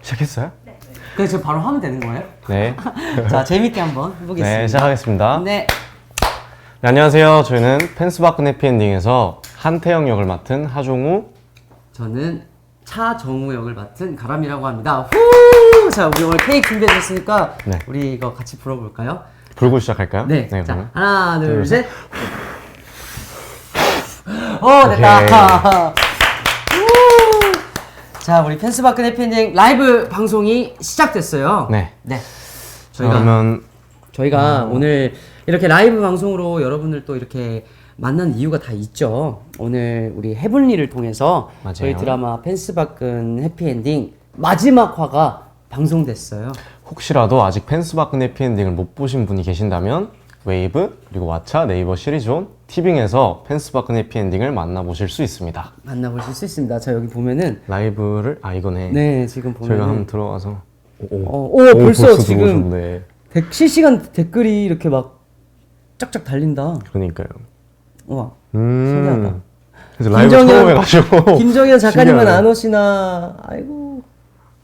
시작했어요? 그래서 지금 바로 하면 되는 거예요? 네. 자, 재밌게 한번 해보겠습니다. 네, 시작하겠습니다. 네. 네, 안녕하세요. 저희는 펜스바큰 해피엔딩에서 한태영 역을 맡은 하종우. 저는 차정우 역을 맡은 가람이라고 합니다. 후! 자, 우리 오늘 케이크 준비해줬으니까 네. 우리 이거 같이 불어볼까요? 불고 시작할까요? 네. 자, 그러면. 하나, 둘, 둘, 셋. 됐다. 자, 우리 펜스바큰 해피엔딩 라이브 방송이 시작됐어요. 네. 네. 그러면 오늘 이렇게 라이브 방송으로 여러분들 또 이렇게 만난 이유가 다 있죠. 오늘 우리 해블리를 통해서 맞아요. 저희 드라마 펜스바큰 해피엔딩 마지막 화가 방송됐어요. 혹시라도 아직 펜스바큰 해피엔딩을 못 보신 분이 계신다면 웨이브 그리고 왓챠 네이버 시리즈온 티빙에서 펜스바큰 해피엔딩을 만나보실 수 있습니다. 만나보실 수 있습니다. 자, 여기 보면은 라이브를 이거네. 네, 지금 보면은 저희가 한번 들어가서 벌써 지금 들어오셨네. 실시간 댓글이 이렇게 막 쫙쫙 달린다. 그러니까요. 와, 신기하다. 그래서 라이브 처음 해가지고 김정현 작가님은 신기하네. 안 오시나? 아이고.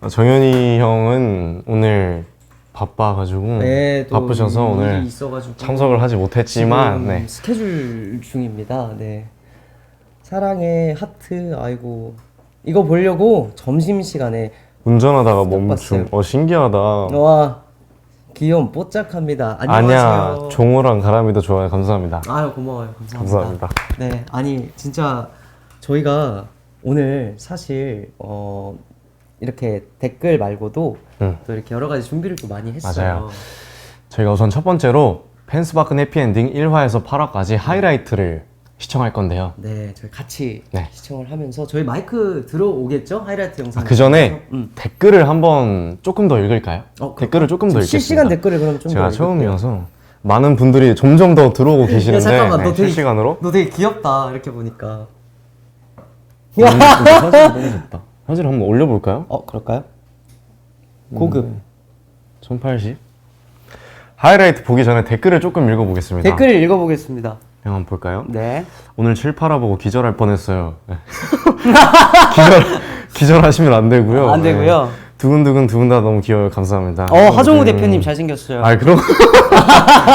정현이 형은 오늘 바빠가지고 네, 또 바쁘셔서 일이 오늘 있어가지고 참석을 하지 못했지만 지금 네. 스케줄 중입니다. 네. 사랑의 하트. 아이고. 이거 보려고 점심 시간에 운전하다가 봤어요. 멈춤. 신기하다. 와 귀여운 뽀짝합니다. 아니야, 안녕하세요. 종호랑 가람이도 좋아요. 감사합니다. 아유 고마워요. 감사합니다. 감사합니다. 네, 아니 진짜 저희가 오늘 사실 이렇게 댓글 말고도 또 이렇게 여러 가지 준비를 또 많이 했어요. 맞아요. 저희가 우선 첫 번째로 펜스바큰 해피엔딩 1화에서 8화까지 하이라이트를 시청할 건데요. 네, 저희 같이 네. 시청을 하면서 저희 마이크 들어오겠죠? 하이라이트 영상. 그 전에 댓글을 한번 조금 더 읽을까요? 댓글을 조금 더 읽겠습니다. 실시간 댓글을 그럼 좀 제가 더 처음이어서 많은 분들이 점점 더 들어오고 계시는데 잠깐만, 네, 너 되게, 실시간으로. 너 되게 귀엽다 이렇게 보니까. 근데 사진 너무 좋다. 사진 한번 올려볼까요? 그럴까요? 고급. 1080. 하이라이트 보기 전에 댓글을 조금 읽어보겠습니다. 댓글을 읽어보겠습니다. 한번 볼까요? 네. 오늘 7, 8화 보고 기절할 뻔했어요. 네. 기절하시면 안 되고요. 안 되고요. 네. 두근두근 두 분 다 너무 귀여워요. 감사합니다. 하종우 대표님 잘생겼어요. 그럼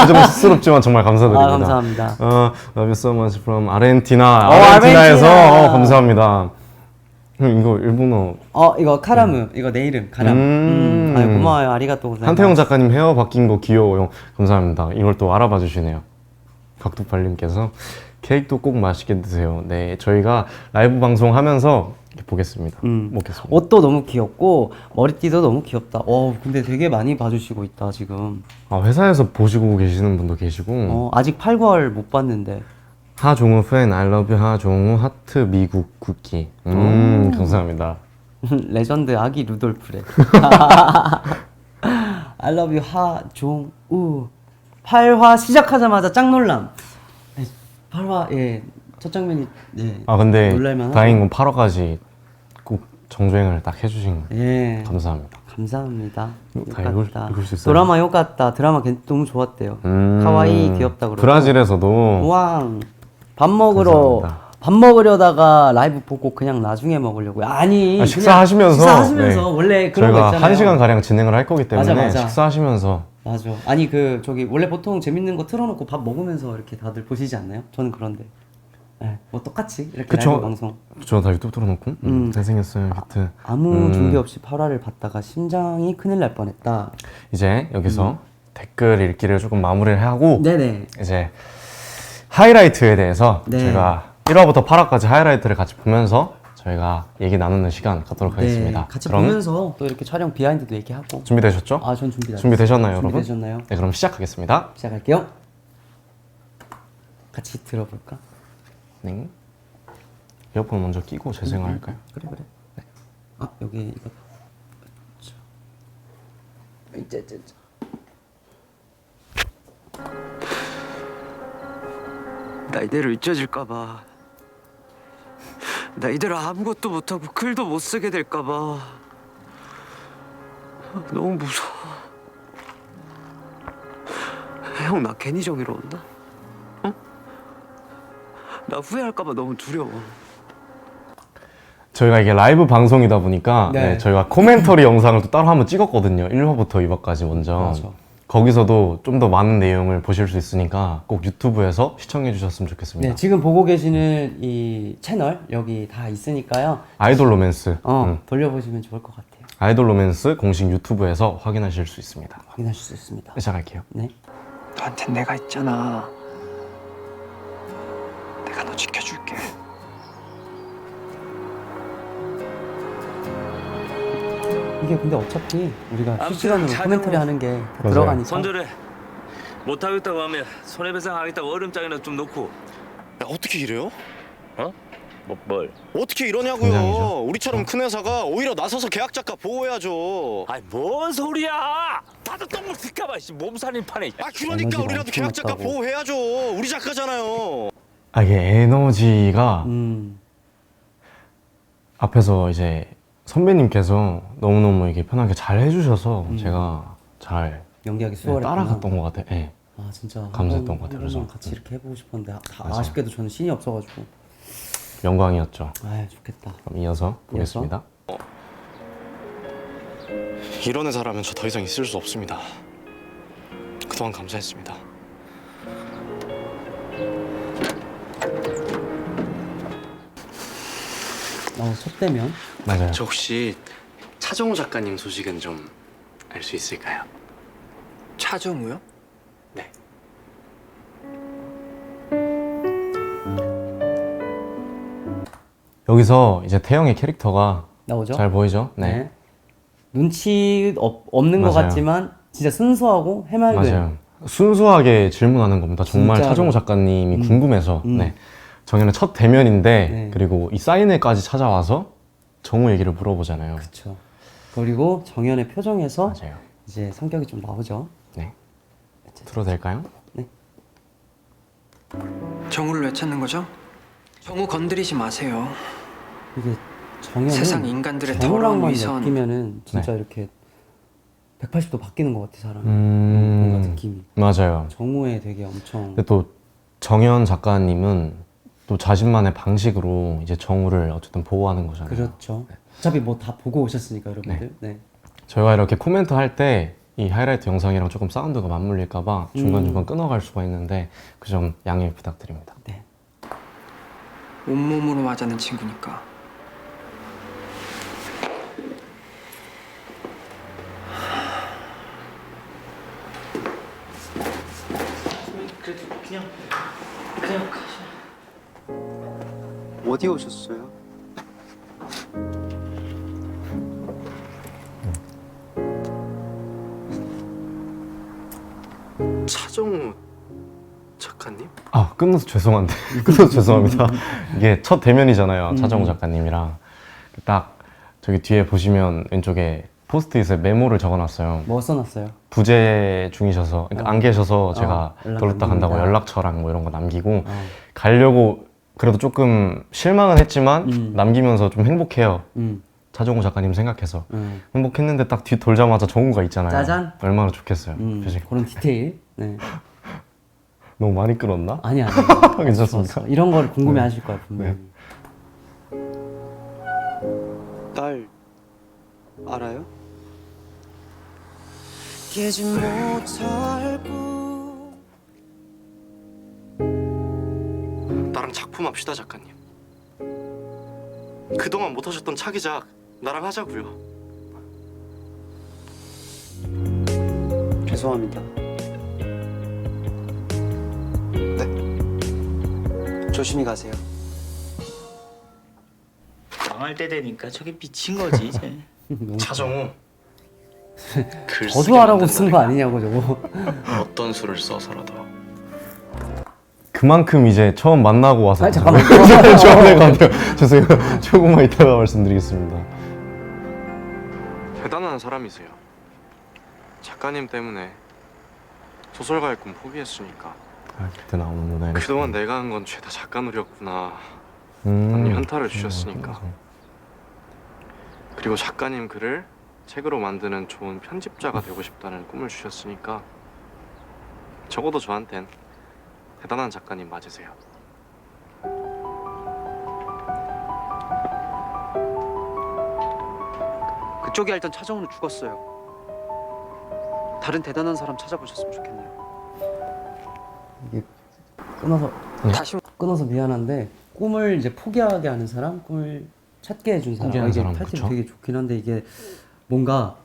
좀 쑥스럽지만 정말 감사드립니다. 감사합니다. Love you so much from 아르헨티나. 아르헨티나. 아르헨티나에서 감사합니다. 이거 일본어. 이거 카라무. 이거 내 이름 가람. 고마워요. 아리가또 고자이마스. 한태영 작가님 헤어 바뀐 거 귀여워요. 감사합니다. 이걸 또 알아봐 주시네요. 각도팔님께서 케이크도 꼭 맛있게 드세요. 네, 저희가 라이브 방송하면서 보겠습니다. 먹겠습니다. 옷도 너무 귀엽고 머리띠도 너무 귀엽다. 근데 되게 많이 봐주시고 있다 지금. 회사에서 보시고 계시는 분도 계시고. 아직 8, 9월 못 봤는데. 하종우 팬, I love you 하종우 하트 미국 쿠키. 감사합니다. 레전드 아기 루돌프래. I love you 하종우. 8화 시작하자마자 짱놀람. 8화 첫 장면이 근데 놀랄만하다. 다행인 건 8화까지 꼭 정주행을 딱 해주신 거 감사합니다. 감사합니다. 다 읽을 수 있어요? 드라마 요같다. 드라마 너무 좋았대요. 카와이 귀엽다 그러고. 브라질에서도 밥 먹으려다가 라이브 보고 그냥 나중에 먹으려고요. 아니 식사하시면서 원래 그런 거 저희가 있잖아요. 1시간 가량 진행을 할 거기 때문에 맞아. 식사하시면서. 맞아. 아니 원래 보통 재밌는 거 틀어놓고 밥 먹으면서 이렇게 다들 보시지 않나요? 저는 그런데. 뭐 똑같이 이렇게 라이브 방송. 저 다 유튜브 틀어놓고 잘생겼어요 히트. 아무 준비 없이 8화를 봤다가 심장이 큰일 날 뻔했다. 이제 여기서 댓글 읽기를 조금 마무리를 하고 네네. 이제 하이라이트에 대해서 네. 제가 1화부터 8화까지 하이라이트를 같이 보면서 저희가 얘기 나누는 시간 갖도록 하겠습니다. 같이 그럼 보면서 또 이렇게 촬영 비하인드도 얘기하고. 준비되셨죠? 전 준비되셨나요, 여러분? 준비되셨나요? 네, 그럼 시작하겠습니다. 시작할게요. 같이 들어볼까? 네. 이어폰 먼저 끼고 재생을 할까요? 그래. 네. 여기 이거. 이제. 나 이대로 잊혀질까봐. 나 이대로 아무것도 못하고 글도 못 쓰게 될까봐. 너무 무서워. 형, 나 괜히 정의로웠나? 나 후회할까봐 너무 두려워. 저희가 이게 라이브 방송이다 보니까 네. 네, 저희가 코멘터리 영상을 또 따로 한번 찍었거든요. 1화부터 2화까지 먼저. 맞아. 거기서도 좀 더 많은 내용을 보실 수 있으니까 꼭 유튜브에서 시청해 주셨으면 좋겠습니다. 네, 지금 보고 계시는 이 채널 여기 다 있으니까요. 아이돌 로맨스. 돌려보시면 좋을 것 같아요. 아이돌 로맨스 공식 유튜브에서 확인하실 수 있습니다. 확인하실 수 있습니다. 시작할게요. 네. 너한텐 내가 있잖아. 내가 너 지켜줄게. 이게 근데 어차피 우리가 아무튼 실시간으로 자료- 코멘터리 하는 게 다 맞아요. 들어가니까. 손절해. 못하겠다고 하면 손해배상 하겠다고 얼음장이나 좀 놓고. 야, 어떻게 이래요? 어? 뭘? 어떻게 이러냐고요? 굉장히죠. 우리처럼 큰 회사가 오히려 나서서 계약 작가 보호해야죠. 아이 뭔 소리야? 다들 똥물 튈까봐 몸살인 판에. 아 그러니까 에너지가 우리라도 계약 작가 엄청났다고. 보호해야죠. 우리 작가잖아요. 아, 이게 에너지가 앞에서 이제 선배님께서 너무너무 이게 편하게 잘 해주셔서 제가 잘 연기하기 네, 수월했구나. 따라갔던 것 같아요. 네. 아 진짜 감사했던 것 같아요, 한 번만 그래서. 같이 이렇게 해보고 싶었는데 다 맞아요. 아쉽게도 저는 신이 없어가지고. 영광이었죠. 아 좋겠다. 그럼 이어서 보겠습니다. 이런 회사라면 저 더 이상 있을 수 없습니다. 그동안 감사했습니다. 첫 대면. 맞아요. 저 혹시 차정우 작가님 소식은 좀 알 수 있을까요? 차정우요? 네. 여기서 이제 태영의 캐릭터가 나오죠? 잘 보이죠? 네. 눈치 없는 것 맞아요. 같지만 진짜 순수하고 해맑은. 맞아요. 순수하게 질문하는 겁니다. 정말 진짜로. 차정우 작가님이 궁금해서. 음. 네. 정현의 첫 대면인데 네. 그리고 이 사인회까지 찾아와서 정우 얘기를 물어보잖아요. 그렇죠. 그리고 정연의 표정에서 맞아요. 이제 성격이 좀 나오죠. 네. 들어도 될까요? 정우를 왜 찾는 거죠? 정우 건드리지 마세요. 이게 정연은 세상 인간들의 더러운 정우랑만 위선. 엮이면은 진짜 이렇게 180도 바뀌는 것 같아 사람이. 음. 뭔가 느낌이. 맞아요. 정우에 되게 엄청. 근데 또 정현 작가님은 또 자신만의 방식으로 이제 정우를 어쨌든 보호하는 거잖아요. 그렇죠. 어차피 뭐 다 보고 오셨으니까 여러분들. 네. 저희가 이렇게 코멘트 할 때 이 하이라이트 영상이랑 조금 사운드가 맞물릴까봐 중간중간 끊어갈 수가 있는데 그 점 양해 부탁드립니다. 네. 온몸으로 맞아는 친구니까. 어디 오셨어요? 차정우 작가님? 아, 끝나서 죄송한데 끝나서 죄송합니다. 이게 첫 대면이잖아요. 차정우 작가님이랑 딱 저기 뒤에 보시면 왼쪽에 포스트잇에 메모를 적어놨어요. 뭐 써놨어요? 부재 중이셔서 그러니까 안 계셔서 제가 연락 돌렸다 간다고 남깁니다. 연락처랑 뭐 이런 거 남기고 가려고 그래도 조금 실망은 했지만 남기면서 좀 행복해요. 차정우 작가님 생각해서 행복했는데 딱 뒤 돌자마자 정우가 있잖아요. 짜잔. 얼마나 좋겠어요. 표정이. 그런 디테일. 네. 너무 많이 끌었나? 아니 괜찮습니까? 좋았어. 이런 걸 궁금해하실 거야 분명히. 날 알아요? 깨지 못할 꿈 나랑 작품 합시다 작가님. 그동안 못하셨던 차기작 나랑 하자고요. 죄송합니다. 네. 조심히 가세요. 망할 때 되니까 저게 미친 거지 이제. 차정우. 글 쓰게 저주하라고 쓴 거 만든다니까. 아니냐고 저거. 어떤 수를 써서라도. 그만큼 이제 처음 만나고 와서 아니, 잠깐만. 좋아하는 것 같아요. 죄송해요. 조금만 이따가 말씀드리겠습니다. 대단한 사람이세요. 작가님 때문에 소설가의 꿈 포기했으니까. 아, 그때 나오는구나. 그동안 내가 한 건 죄다 작가 노력구나. 남님 현타를 주셨으니까. 그리고 작가님 글을 책으로 만드는 좋은 편집자가 되고 싶다는 꿈을 주셨으니까 적어도 저한텐 대단한 작가님 맞으세요. 그쪽이 알던 차정우는 죽었어요. 다른 대단한 사람 찾아보셨으면 좋겠네요. 이게 끊어서 다시 끊어서 미안한데 꿈을 이제 포기하게 하는 사람, 꿈을 찾게 해준 사람. 포기하는 이게 사람, 타이틀이 그쵸? 되게 좋긴 한데 이게 뭔가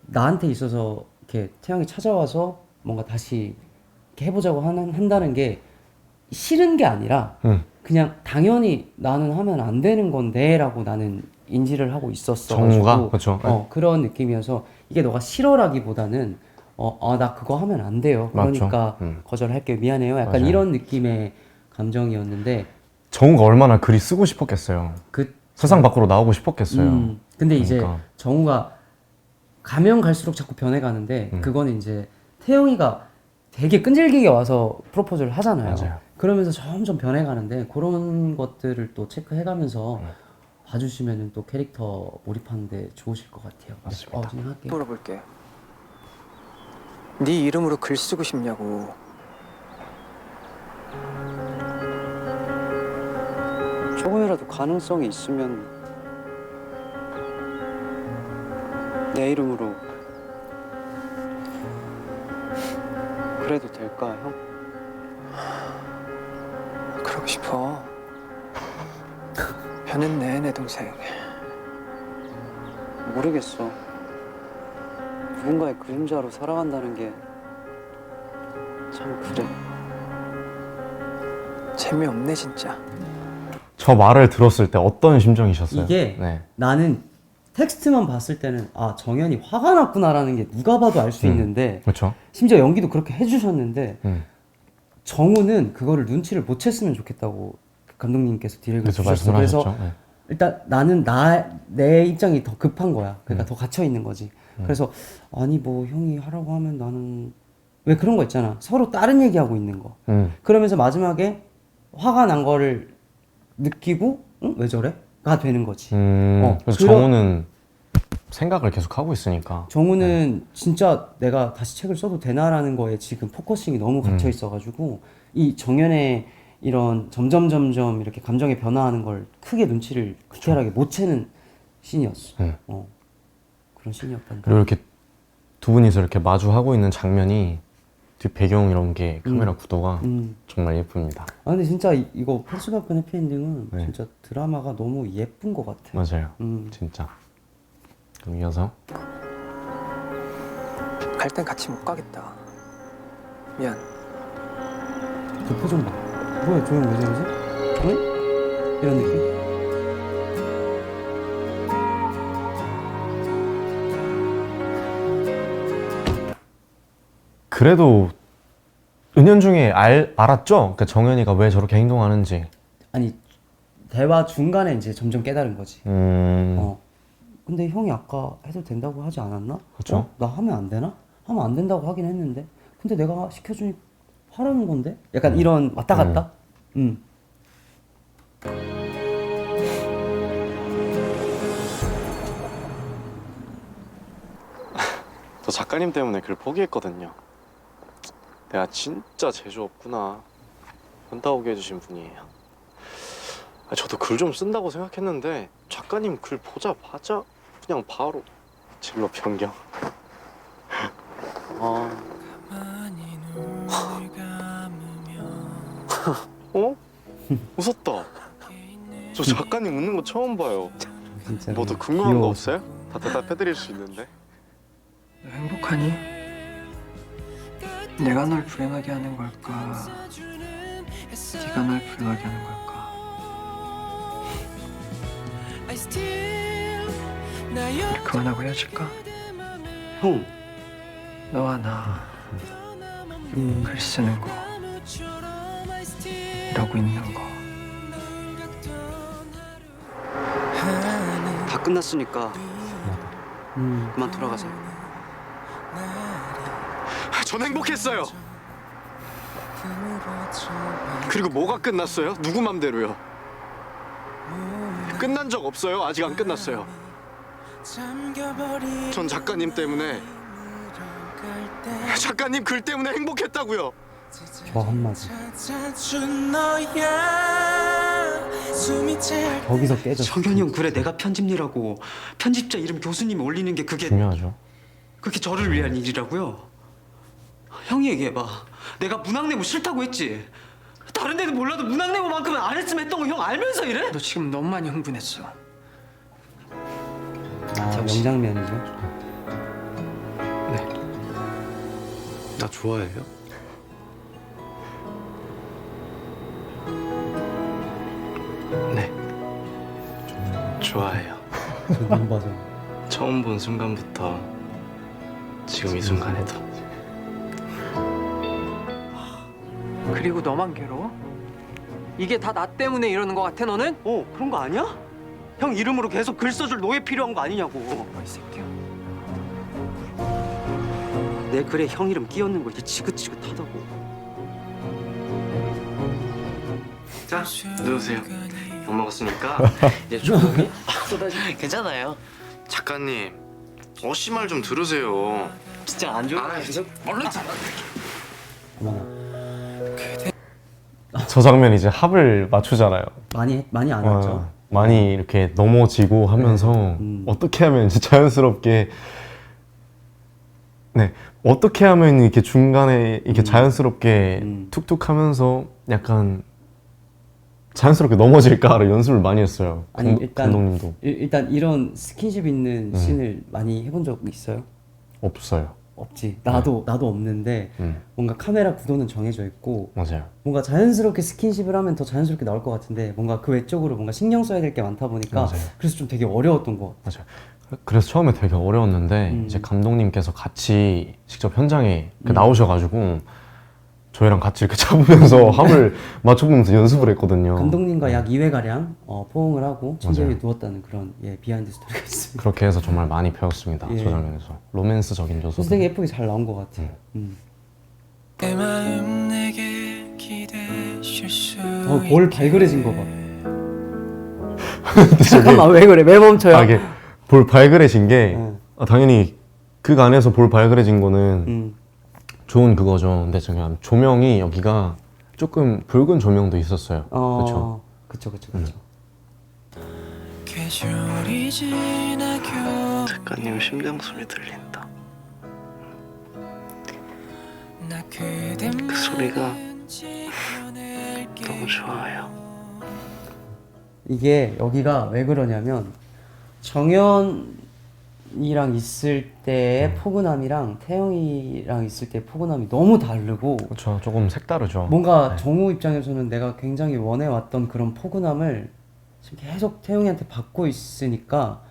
나한테 있어서 이렇게 태양이 찾아와서 뭔가 다시 이렇게 해보자고 한다는 게 싫은 게 아니라 그냥 당연히 나는 하면 안 되는 건데라고 나는 인지를 하고 있었어. 정우가? 그쵸. 그런 느낌이어서 이게 너가 싫어라기보다는 나 그거 하면 안 돼요. 맞죠. 그러니까 거절할게요. 미안해요. 약간 맞아요. 이런 느낌의 감정이었는데 정우가 얼마나 글이 쓰고 싶었겠어요. 그 세상 밖으로 나오고 싶었겠어요. 근데 이제 그러니까. 정우가 가면 갈수록 자꾸 변해가는데 그거는 이제 태영이가 되게 끈질기게 와서 프로포즈를 하잖아요. 맞아요. 그러면서 점점 변해가는데 그런 것들을 또 체크해가면서 봐주시면은 또 캐릭터 몰입하는데 좋으실 것 같아요. 맞습니다. 지금 할게요. 물어볼게. 네 이름으로 글 쓰고 싶냐고. 조금이라도 가능성이 있으면 내 이름으로 그래도 될까, 형? 그러고 싶어. 변했네 내 동생. 모르겠어. 누군가의 그림자로 살아간다는 게 참 그래. 재미없네 진짜. 저 말을 들었을 때 어떤 심정이셨어요? 이게 네. 나는 텍스트만 봤을 때는 정현이 화가 났구나라는 게 누가 봐도 알 수 있는데 그렇죠. 심지어 연기도 그렇게 해주셨는데 음. 정우는 그거를 눈치를 못 챘으면 좋겠다고 감독님께서 디렉을 그래서 주셨어. 말씀을 그래서 하셨죠. 네. 일단 나는 내 입장이 더 급한 거야. 그러니까 더 갇혀 있는 거지. 그래서 아니 뭐 형이 하라고 하면 나는 왜 그런 거 있잖아. 서로 다른 얘기하고 있는 거. 그러면서 마지막에 화가 난 거를 느끼고 응? 왜 저래? 가 되는 거지. 그래서 정우는 생각을 계속 하고 있으니까. 정우는 진짜 내가 다시 책을 써도 되나라는 거에 지금 포커싱이 너무 갇혀 있어가지고 이 정연의 이런 점점 이렇게 감정이 변화하는 걸 크게 눈치를 디테일하게 못 채는 씬이었어. 그런 씬이었단다. 그리고 이렇게 두 분이서 이렇게 마주하고 있는 장면이 뒷 배경 이런 게 카메라 구도가 정말 예쁩니다. 근데 진짜 이거 펄스바쁜 해피엔딩은 네. 진짜 드라마가 너무 예쁜 것 같아. 맞아요. 진짜. 그럼 이어서 갈 땐 같이 못 가겠다. 미안. 그 표정 봐. 뭐야 조용 왜 저러지? 응? 이런 느낌? 그래도 은연중에 알았죠? 그러니까 정연이가 왜 저렇게 행동하는지. 아니 대화 중간에 이제 점점 깨달은 거지. 근데 형이 아까 해도 된다고 하지 않았나? 그쵸. 나 하면 안 되나? 하면 안 된다고 하긴 했는데 근데 내가 시켜주니 하라는 건데? 약간 이런 왔다 갔다? 저 작가님 때문에 글 포기했거든요. 내가 진짜 재주 없구나. 현타 오게 해주신 분이에요. 저도 글 좀 쓴다고 생각했는데 작가님 글 보자마자 그냥 바로 진로 변경. 어? 웃었다. 저 작가님 웃는 거 처음 봐요. 진짜 뭐 더 궁금한 거 귀여워. 없어요? 다 대답해드릴 수 있는데. 너 행복하니? 내가 널 불행하게 하는 걸까? 네가 날 불행하게 하는 걸까? 그만하고 헤어질까? 형, 너와 나 글 쓰는 거 이러고 있는 거 다 끝났으니까 그만 돌아가세요. 전 행복했어요. 그리고 뭐가 끝났어요? 누구 맘대로요? 끝난 적 없어요. 아직 안 끝났어요. 전 작가님 때문에 작가님 글 때문에 행복했다고요. 저 한마디. 찾아준 너야 거기서 깨졌어. 정현이 형 그래 내가 편집일하고 편집자 이름 교수님이 올리는 게 그게 중요하죠. 그렇게 저를 위한 일이라고요? 형이 얘기해봐. 내가 문학내부 싫다고 했지. 다른 데는 몰라도 문학내부만큼은 안 했으면 했던 거 형 알면서 이래? 너 지금 너무 많이 흥분했어. 아, 명장면이죠. 나 좋아해요? 네. 좋아해요. 저눈 봐서. 처음 본 순간부터 지금 이 순간에도. 그리고 너만 괴로워? 이게 다 나 때문에 이러는 거 같아 너는? 그런 거 아니야? 형 이름으로 계속 글 써줄 노예 필요한 거 아니냐고. 이 새끼야. 내 글에 형 이름 끼얹는 거 이제 지긋지긋하다고. 자, 누우세요. 밥 먹었으니까 이제 조용히 쏟아지면 괜찮아요. 작가님, 어씨 말 좀 들으세요. 진짜 안 좋아. 얼른 어머나. 저 장면 이제 합을 맞추잖아요. 많이 안 왔죠. 많이 이렇게 넘어지고 하면서 어떻게 하면 이제 자연스럽게 어떻게 하면 이렇게 중간에 이렇게 자연스럽게 툭툭 하면서 약간 자연스럽게 넘어질까를 연습을 많이 했어요. 아니 일단 감독님도 일단 이런 스킨십 있는 씬을 많이 해본 적 있어요? 없어요. 없지. 나도 없는데 뭔가 카메라 구도는 정해져 있고 맞아요. 뭔가 자연스럽게 스킨십을 하면 더 자연스럽게 나올 것 같은데 뭔가 그 외적으로 뭔가 신경 써야 될 게 많다 보니까 맞아요. 그래서 좀 되게 어려웠던 것 같아요. 맞아요. 그래서 처음에 되게 어려웠는데 이제 감독님께서 같이 직접 현장에 이렇게 나오셔가지고 저희랑 같이 이렇게 잡으면서 합을 맞춰보면서 연습을 했거든요. 감독님과 약 2회가량 포옹을 하고 침대 맞아요. 위에 누웠다는 그런 비하인드 스토리가 있습니다. 그렇게 해서 정말 많이 배웠습니다. 예. 저 장면에서 로맨스적인 요소들. 그래서 되게 예쁘게 잘 나온 것 같아요. 내 마음 내게 기대실 수 볼 발그레진 거 봐. 잠깐만 왜 그래? 왜 멈춰요? 아, 이게 볼 발그레진 게 당연히 그 안에서 볼 발그레진 거는 좋은 그거죠. 근데 지금 조명이 여기가 조금 붉은 조명도 있었어요. 그렇죠. 그쵸. 계절이 지나겨 작가님 심장 소리 들린다. 나 그대 그 소리가 지켜낼게. 너무 좋아요. 이게 여기가 왜 그러냐면 정연이랑 있을 때의 포근함이랑 태영이랑 있을 때의 포근함이 너무 다르고 그렇죠. 조금 색다르죠. 뭔가 정우 입장에서는 내가 굉장히 원해왔던 그런 포근함을 지금 계속 태영이한테 받고 있으니까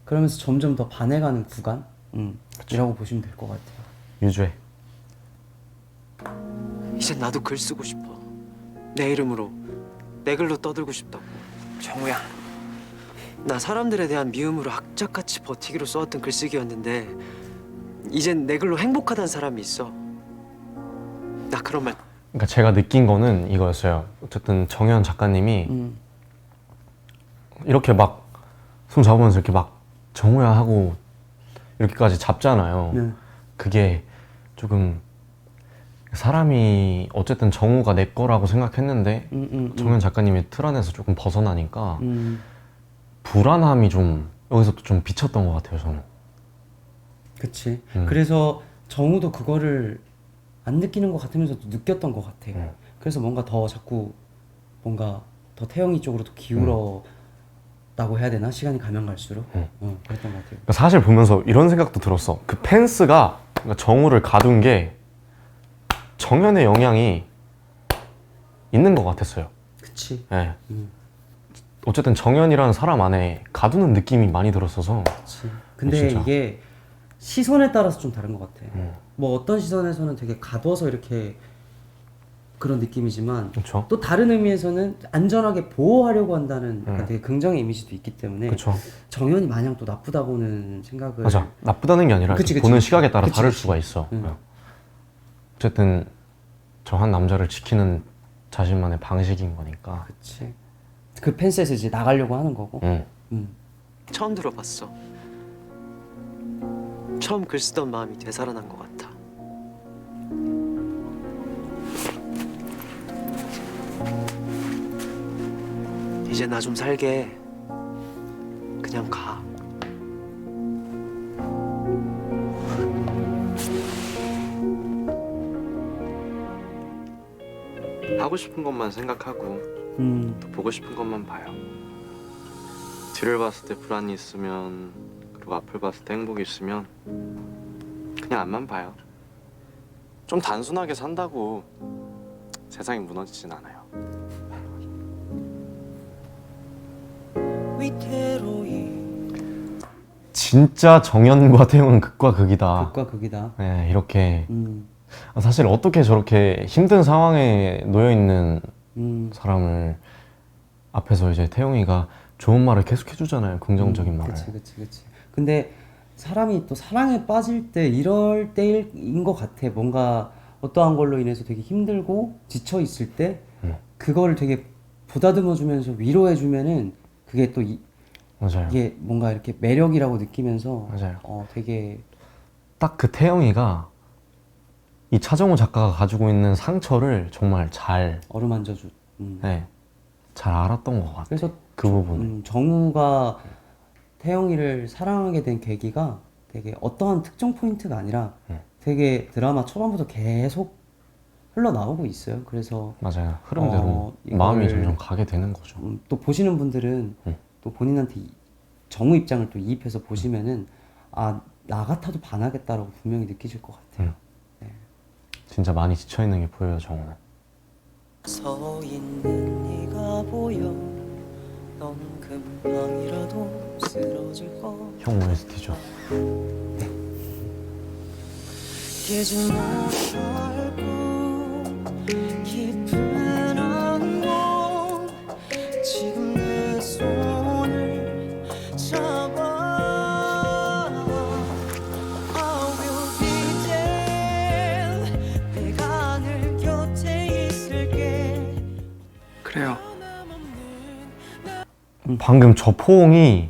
그러면서 점점 더 반해가는 구간? 이라고 보시면 될 것 같아요. 유주해. 이제 나도 글 쓰고 싶어. 내 이름으로 내 글로 떠들고 싶다고. 정우야. 나 사람들에 대한 미움으로 악착같이 버티기로 써왔던 글쓰기였는데 이젠 내 글로 행복하다는 사람이 있어. 나 그런 말 그러니까 제가 느낀 거는 이거였어요. 어쨌든 정현 작가님이 이렇게 막 손 잡으면서 이렇게 막 정우야 하고 이렇게까지 잡잖아요. 네. 그게 조금 사람이 어쨌든 정우가 내 거라고 생각했는데 정현 작가님이 틀 안에서 조금 벗어나니까 불안함이 좀 여기서 또 좀 비쳤던 것 같아요, 저는. 그치. 그래서 정우도 그거를 안 느끼는 것 같으면서도 느꼈던 것 같아. 그래서 뭔가 더 자꾸 뭔가 더 태영이 쪽으로 더 기울었다고 해야 되나? 시간이 가면 갈수록. 그랬던 것 같아요. 그러니까 사실 보면서 이런 생각도 들었어. 그 펜스가 그러니까 정우를 가둔 게 정현의 영향이 있는 것 같았어요. 그치. 네. 어쨌든 정현이라는 사람 안에 가두는 느낌이 많이 들었어서. 그치. 근데 진짜. 이게 시선에 따라서 좀 다른 것 같아. 뭐 어떤 시선에서는 되게 가둬서 이렇게 그런 느낌이지만 그렇죠. 또 다른 의미에서는 안전하게 보호하려고 한다는 약간 되게 긍정의 이미지도 있기 때문에 그렇죠. 정현이 마냥 또 나쁘다고는 생각을 맞아. 나쁘다는 게 아니라 그치, 그치, 보는 그치. 시각에 따라 그치, 다를 그치. 수가 있어. 어쨌든 저 한 남자를 지키는 자신만의 방식인 거니까. 그치. 그 펜스에서 이제 나가려고 하는 거고. 처음 들어봤어. 처음 글 쓰던 마음이 되살아난 것 같아. 이제 나 좀 살게. 그냥 가. 하고 싶은 것만 생각하고 또 보고 싶은 것만 봐요. 뒤를 봤을 때 불안이 있으면 그리고 앞을 봤을 때 행복이 있으면 그냥 앞만 봐요. 좀 단순하게 산다고 세상이 무너지진 않아요. 진짜 정연과 태용은 극과 극이다. 극과 극이다. 네, 이렇게 사실 어떻게 저렇게 힘든 상황에 놓여 있는 사람을 앞에서 이제 태용이가 좋은 말을 계속 해주잖아요. 긍정적인 말을. 그치. 근데 사람이 또 사랑에 빠질 때 이럴 때인 것 같아. 뭔가 어떠한 걸로 인해서 되게 힘들고 지쳐 있을 때 그거를 되게 보다듬어주면서 위로해주면은 그게 또 맞아요. 이게 뭔가 이렇게 매력이라고 느끼면서 맞아요. 되게 딱 그 태영이가 이 차정우 작가가 가지고 있는 상처를 정말 잘, 어루만져주. 네, 잘 알았던 것 같아요. 그래서 그 부분. 정우가 태영이를 사랑하게 된 계기가 되게 어떠한 특정 포인트가 아니라 되게 드라마 초반부터 계속 흘러나오고 있어요. 그래서 맞아요. 흐름대로 이걸 마음이 점점 가게 되는 거죠. 또 보시는 분들은 또 본인한테 정우 입장을 또 이입해서 보시면은 나 같아도 반하겠다라고 분명히 느끼실 것 같아요. 진짜 많이 지쳐있는 게 보여요, 정우는. 서 있는 네가 보여 넌 금방이라도 쓰러질 거 형 OST죠. 깨지 못할 꿈 깊은 악몽 지금 내 손을 잡아 I will be there 내가 늘 곁에 있을게 그래요. 방금 저 포옹이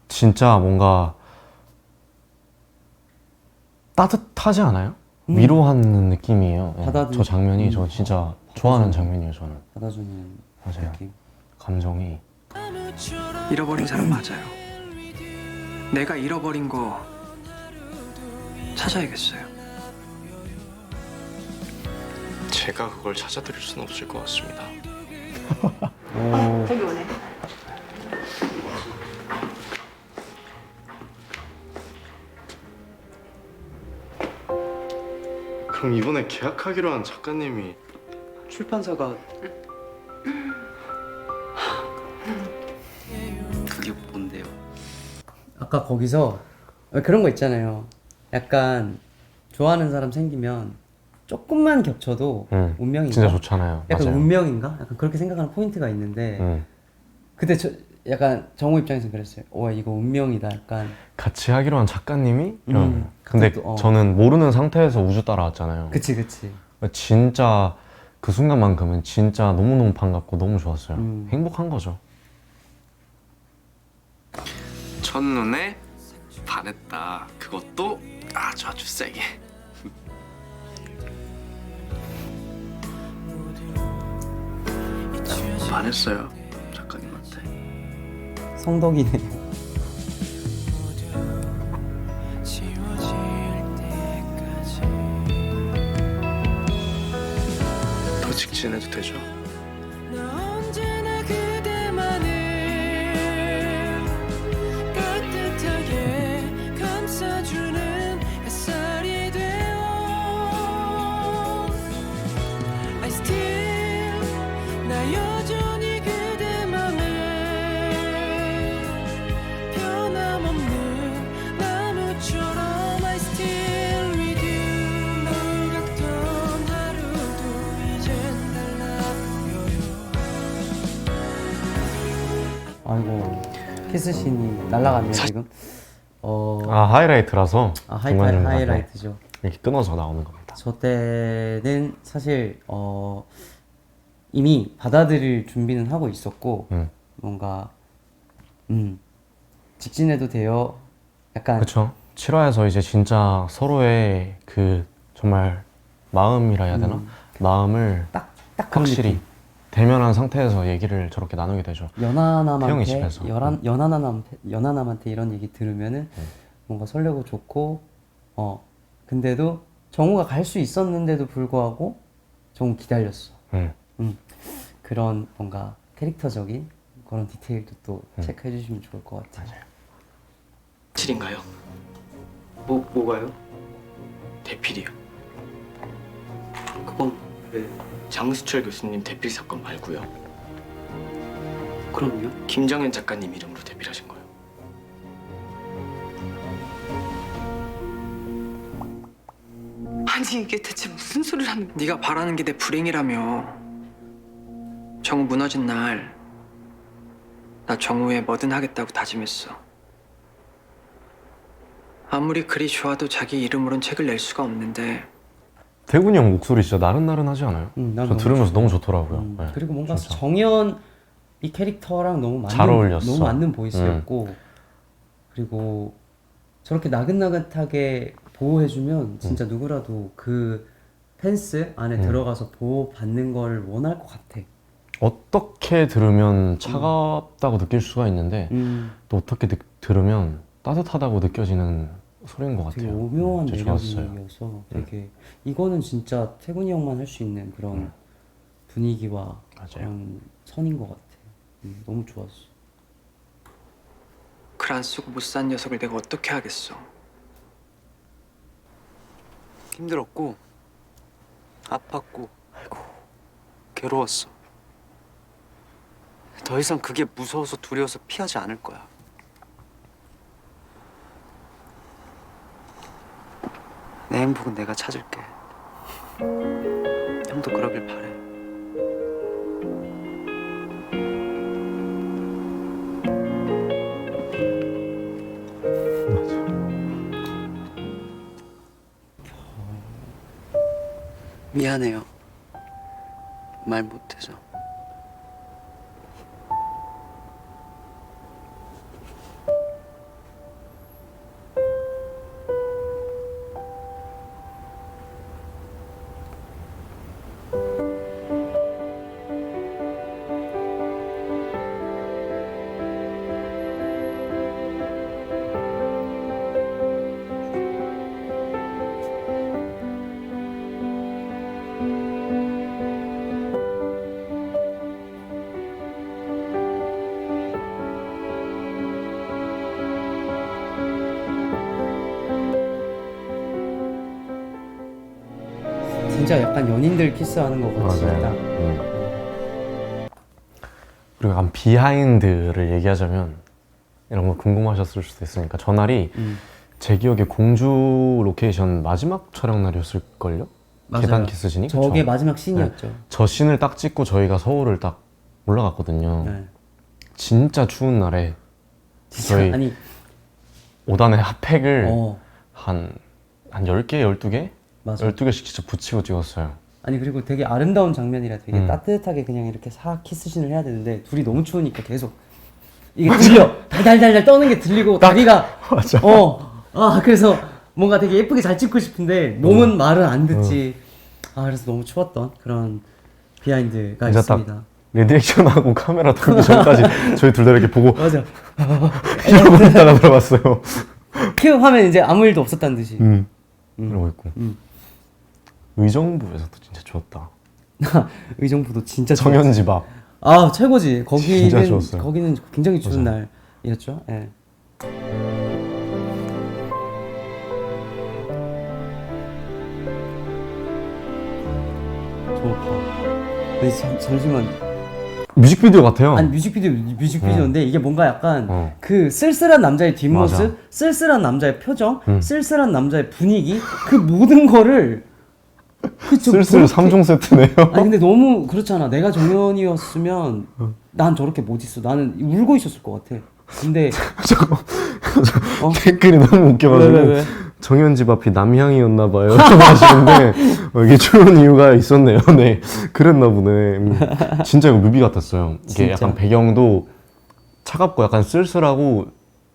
진짜 뭔가 따뜻하지 않아요? 위로하는 느낌이에요. 네, 받아들이- 저 장면이 저 진짜 좋아하는 장면이에요, 저는. 받아주는 맞아요. 느낌. 감정이. 잃어버린 사람 맞아요. 내가 잃어버린 거 찾아야겠어요. 제가 그걸 찾아드릴 수는 없을 것 같습니다. 저기 오네. 그럼 이번에 계약하기로 한 작가님이 출판사가 그게 뭔데요? 아까 거기서 그런 거 있잖아요. 약간 좋아하는 사람 생기면 조금만 겹쳐도 운명인가? 진짜 좋잖아요. 약간 맞아요. 운명인가? 약간 그렇게 생각하는 포인트가 있는데 그때 약간 정우 입장에서는 그랬어요. 와 이거 운명이다. 약간 같이 하기로 한 작가님이? 이러면. 근데 그것도, 저는 모르는 상태에서 우주 따라왔잖아요. 그치. 진짜 그 순간만큼은 진짜 너무너무 반갑고 너무 좋았어요. 행복한 거죠. 첫눈에 반했다. 그것도 아주 세게. 반했어요 작가님한테. 성덕이네. 지워질 때까지 더 직진해도 되죠? 나 언제나 그대만을 따뜻하게 감싸주는 햇살이 되어 I still 나 여전히 그대 맘에 변함없는 나무처럼 I still with you 널 같던 하루도 이젠 달라 보여요 아이고 키스신이 날라갔네요 지금. 하이라이트라서 중간중간에 하이라이트죠. 이렇게 끊어서 나오는 겁니다. 저 때는 사실 이미 받아들일 준비는 하고 있었고 뭔가 직진해도 돼요. 약간 그렇죠. 7화에서 이제 진짜 서로의 그 정말 마음이라 해야 되나? 마음을 딱 그런 확실히 느낌. 대면한 상태에서 얘기를 저렇게 나누게 되죠. 태용이 연하남한테 집에서. 연하남한테 이런 얘기 들으면은 뭔가 설레고 좋고 근데도 정우가 갈 수 있었는데도 불구하고 정우 기다렸어. 그런 뭔가 캐릭터적인 그런 디테일도 또 체크해 주시면 좋을 것 같아요. 맞아요. 실인가요? 뭐가요? 대필이요. 그건 왜? 장수철 교수님 대필 사건 말고요. 그럼요? 김정현 작가님 이름으로 대필하신 거예요. 아니 이게 대체 무슨 소리를 하는 거야? 네가 바라는 게 내 불행이라며. 정우 무너진 날 나 정우에 뭐든 하겠다고 다짐했어. 아무리 글이 좋아도 자기 이름으로는 책을 낼 수가 없는데 태군이 형 목소리 진짜 나른나른하지 않아요? 난 저 너무 들으면서 너무 좋더라고요. 네, 그리고 뭔가 진짜. 정연 이 캐릭터랑 너무 잘 어울렸어. 너무 맞는 보이스였고 그리고 저렇게 나긋나긋하게 보호해주면 진짜 누구라도 그 펜스 안에 들어가서 보호받는 걸 원할 것 같아. 어떻게 들으면 차갑다고 느낄 수가 있는데 또 어떻게 들으면 따뜻하다고 느껴지는 소리인 것 되게 같아요. 오묘한 진짜 좋았어요. 매력이어서 되게 이거는 진짜 태군이 형만 할 수 있는 그런 분위기와 맞아요. 그런 선인 것 같아. 너무 좋았어. 글 안 쓰고 못 산 녀석을 내가 어떻게 하겠어. 힘들었고 아팠고 괴로웠어. 더 이상 그게 무서워서 두려워서 피하지 않을 거야. 내 행복은 내가 찾을게. 형도 그러길 바래. 미안해요. 말 못해서. 진짜 약간 연인들 키스하는 것 같이 맞아요. 딱. 그리고 약간 비하인드를 얘기하자면 이런 거 궁금하셨을 수도 있으니까 전날이 제 기억에 공주 로케이션 마지막 촬영 날이었을걸요? 맞아요. 계단 키스신이? 저게 그쵸? 마지막 씬이었죠. 저 씬을 딱 찍고 저희가 서울을 딱 올라갔거든요. 네. 진짜 추운 날에 진짜 저희 아니 5단에 핫팩을 어 한 10개, 12개? 맞아. 12개씩 진짜 붙이고 찍었어요. 아니 그리고 되게 아름다운 장면이라 되게 음. 따뜻하게 그냥 이렇게 사 키스신을 해야 되는데 둘이 너무 추우니까 계속 이게 들려 달달달달 떠는 게 들리고 다리가 맞아. 그래서 뭔가 되게 예쁘게 잘 찍고 싶은데 몸은 말을 안 듣지. 그래서 너무 추웠던 그런 비하인드가 진짜 딱 있습니다. 리액션하고 카메라 돌기 전까지 저희 둘 다 이렇게 보고 맞아. 이러고 있다가 들어갔어요. 큐 하면 이제 아무 일도 없었다는 듯이. 이러고 있고. 의정부에서도 진짜 좋았다. 의정부도 진짜 정현집 앞. 최고지. 진짜 좋았어요. 거기는 굉장히 추운 맞아요. 날이었죠. 예. 좋다. 근데 잠시만. 뮤직비디오 같아요. 아니 뮤직비디오인데 이게 뭔가 약간 어. 그 쓸쓸한 남자의 뒷모습, 맞아. 쓸쓸한 남자의 표정, 쓸쓸한 남자의 분위기 그 모든 거를 쓸쓸 3종 세트네요. 아니 근데 너무 그렇잖아. 내가 정연이었으면 난 저렇게 못 있어. 나는 울고 있었을 것 같아. 근데 댓글이 너무 웃겨가지고 왜? 정현집 앞이 남향이었나 봐요. 하시는데 이게 추운 이유가 있었네요. 네, 그랬나 보네. 진짜 이거 뮤비 같았어요. 이게 진짜? 약간 배경도 차갑고 약간 쓸쓸하고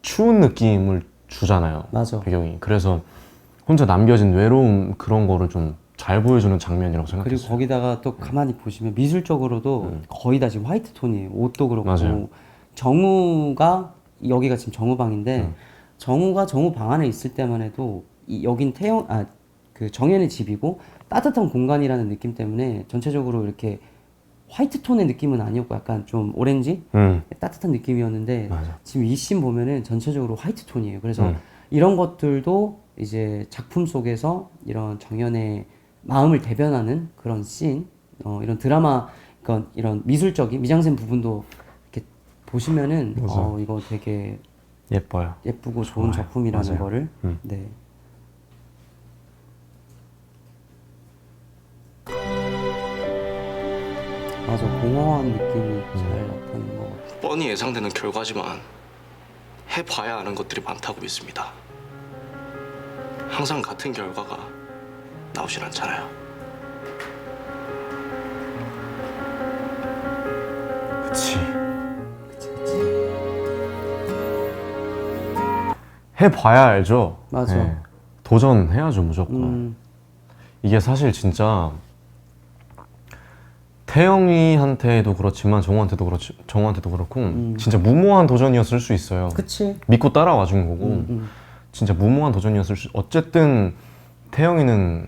추운 느낌을 주잖아요. 맞아. 배경이. 그래서 혼자 남겨진 외로움 그런 거를 좀 잘 보여주는 장면이라고 그리고 생각했어요. 거기다가 또 가만히 보시면 미술적으로도 거의 다 지금 화이트 톤이에요. 옷도 그렇고. 맞아요. 정우가 여기가 지금 정우 방인데 정우가 정우 방 안에 있을 때만 해도 여긴 그 정연의 집이고 따뜻한 공간이라는 느낌 때문에 전체적으로 이렇게 화이트 톤의 느낌은 아니었고 약간 좀 오렌지 따뜻한 느낌이었는데 맞아. 지금 이 씬 보면은 전체적으로 화이트 톤이에요. 그래서 이런 것들도 이제 작품 속에서 이런 정연의 마음을 대변하는 그런 씬, 이런 드라마, 그러니까 이런 미술적인 미장센 부분도 이렇게 보시면은 이거 되게 예뻐요. 예쁘고 좋은 좋아요. 작품이라는 맞아요. 거를 네. 맞아, 공허한 느낌이 잘 나타나는 것 같아. 뻔히 예상되는 결과지만 해봐야 아는 것들이 많다고 믿습니다. 항상 같은 결과가 나오진 않잖아요. 그치. 해봐야 알죠. 맞아. 네. 도전해야죠 무조건. 이게 사실 진짜 태영이한테도 그렇지만 정우한테도 그렇고 진짜 무모한 도전이었을 수 있어요. 그치. 믿고 따라와 준 거고 진짜 무모한 도전이었을 수. 어쨌든 태영이는